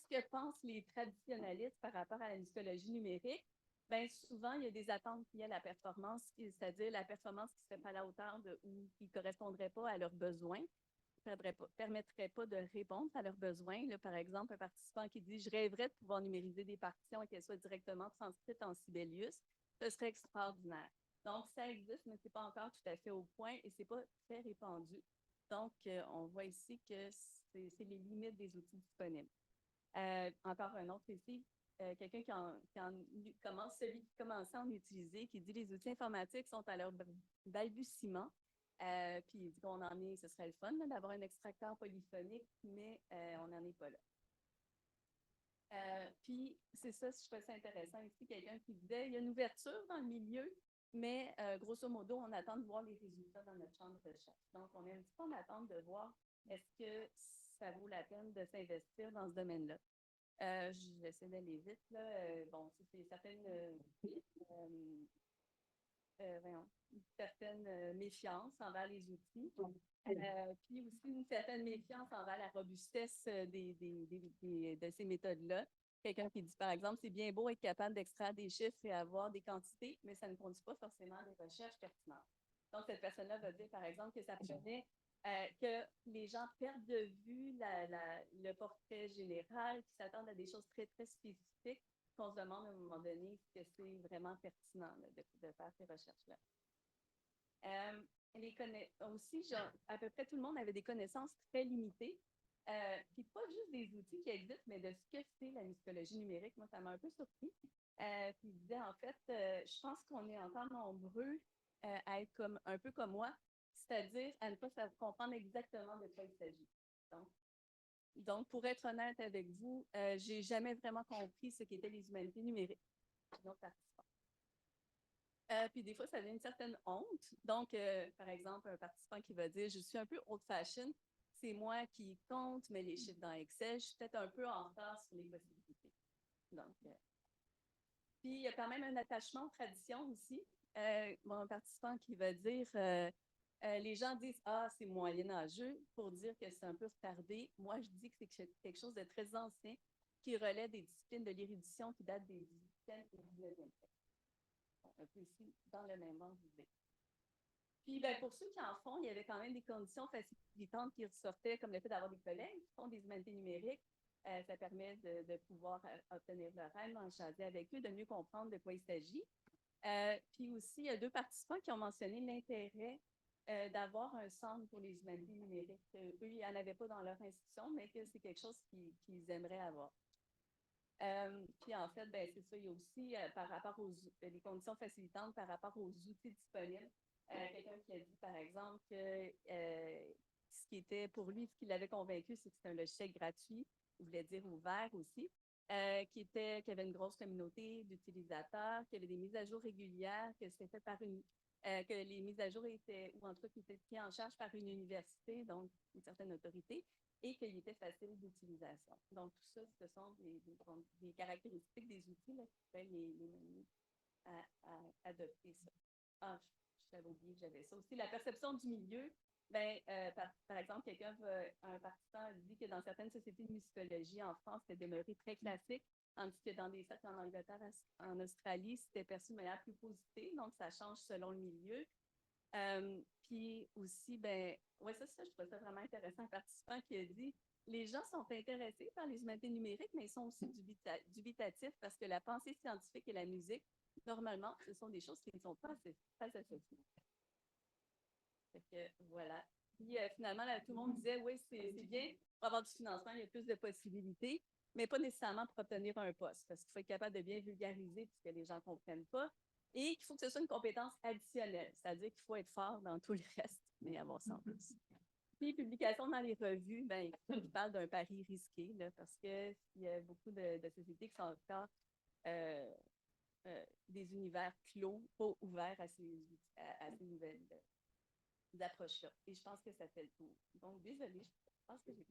que pensent les traditionnalistes par rapport à la musicologie numérique? Bien, souvent, il y a des attentes liées à la performance, c'est-à-dire la performance qui ne serait pas à la hauteur ou qui ne correspondrait pas à leurs besoins, permettrait pas de répondre à leurs besoins. Là, par exemple, un participant qui dit « Je rêverais de pouvoir numériser des partitions et qu'elles soient directement transcrites en Sibelius. Ce serait extraordinaire. » Donc, ça existe, mais ce n'est pas encore tout à fait au point et ce n'est pas très répandu. Donc, on voit ici que c'est les limites des outils disponibles. Encore un autre ici, quelqu'un celui qui commençait à en utiliser, qui dit les outils informatiques sont à leur balbutiement. Puis il dit qu'on en est, ce serait le fun d'avoir un extracteur polyphonique, mais on n'en est pas là. Puis c'est ça, je trouvais ça intéressant ici, quelqu'un qui disait il y a une ouverture dans le milieu, mais grosso modo, on attend de voir les résultats dans notre chambre de recherche. Donc, on est un petit peu en attente de voir est-ce que ça vaut la peine de s'investir dans ce domaine-là. J'essaie d'aller vite. Là. Bon, c'est certaines une certaine méfiance envers les outils, puis aussi une certaine méfiance envers la robustesse de ces méthodes-là. Quelqu'un qui dit, par exemple, c'est bien beau être capable d'extraire des chiffres et avoir des quantités, mais ça ne conduit pas forcément des recherches pertinentes. Donc, cette personne-là va dire, par exemple, que ça permet que les gens perdent de vue le portrait général, qu'ils s'attendent à des choses très, très spécifiques, qu'on se demande à un moment donné si c'est vraiment pertinent là, de faire ces recherches-là. Aussi, à peu près tout le monde avait des connaissances très limitées, puis pas juste des outils qui existent, mais de ce que c'est la musicologie numérique. Moi, ça m'a un peu surpris. Puis il disait, en fait, je pense qu'on est encore nombreux à être un peu comme moi, c'est-à-dire à ne pas comprendre exactement de quoi il s'agit. Donc, pour être honnête avec vous, j'ai jamais vraiment compris ce qu'étaient les humanités numériques. Puis des fois, ça devient une certaine honte. Donc, par exemple, un participant qui va dire « Je suis un peu old-fashioned, c'est moi qui compte, mets les chiffres dans Excel, je suis peut-être un peu en retard sur les possibilités. » Donc, puis il y a quand même un attachement aux traditions aussi. Un participant qui va dire les gens disent « Ah, c'est moyenâgeux » pour dire que c'est un peu retardé. Moi, je dis que c'est quelque chose de très ancien qui relève des disciplines de l'érudition qui datent des 18e et 19e siècle. Un peu ici, dans le même ordre d'idée. Puis, ben, pour ceux qui en font, il y avait quand même des conditions facilitantes qui ressortaient, comme le fait d'avoir des collègues qui font des humanités numériques. Ça permet de pouvoir obtenir leur aide, en jaser avec eux, de mieux comprendre de quoi il s'agit. Puis aussi, il y a 2 participants qui ont mentionné l'intérêt d'avoir un centre pour les humanités numériques. Eux, ils n'en avaient pas dans leur institution, mais que c'est quelque chose qu'ils aimeraient avoir. Puis en fait, ben, c'est ça, il y a aussi par rapport les conditions facilitantes par rapport aux outils disponibles. Quelqu'un qui a dit, par exemple, que ce qui était pour lui, ce qui l'avait convaincu, c'est que c'était un logiciel gratuit, il voulait dire ouvert aussi, qu'il y avait une grosse communauté d'utilisateurs, qu'il y avait des mises à jour régulières, que c'était fait par que les mises à jour étaient, ou en tout cas, qui étaient prises en charge par une université, donc une certaine autorité, et qu'il était facile d'utilisation. Donc, tout ça, ce sont des caractéristiques des outils là, qui peuvent les mener à adopter ça. Ah, j'avais oublié que j'avais ça aussi. La perception du milieu, ben, par exemple, un participant dit que dans certaines sociétés de musicologie en France, c'était demeuré très classique, tandis que dans des cercles en Angleterre, en Australie, c'était perçu de manière plus positive, donc ça change selon le milieu. Puis aussi, ben, ouais, ça, je trouve ça vraiment intéressant, un participant qui a dit les gens sont intéressés par les humanités numériques, mais ils sont aussi dubitatifs parce que la pensée scientifique et la musique, normalement, ce sont des choses qui ne sont pas associées. Fait que, voilà. Puis finalement, là, tout le monde disait oui, c'est bien, pour avoir du financement, il y a plus de possibilités, mais pas nécessairement pour obtenir un poste, parce qu'il faut être capable de bien vulgariser puisque les gens ne comprennent pas, et qu'il faut que ce soit une compétence additionnelle, c'est-à-dire qu'il faut être fort dans tout le reste, mais avoir ça en plus. Puis, publication dans les revues, ben, il parle d'un pari risqué, là, parce qu'il y a beaucoup de sociétés qui sont encore des univers clos, pas ouverts à ces nouvelles approches-là. Et je pense que ça fait le tour. Donc, désolée, je pense que j'ai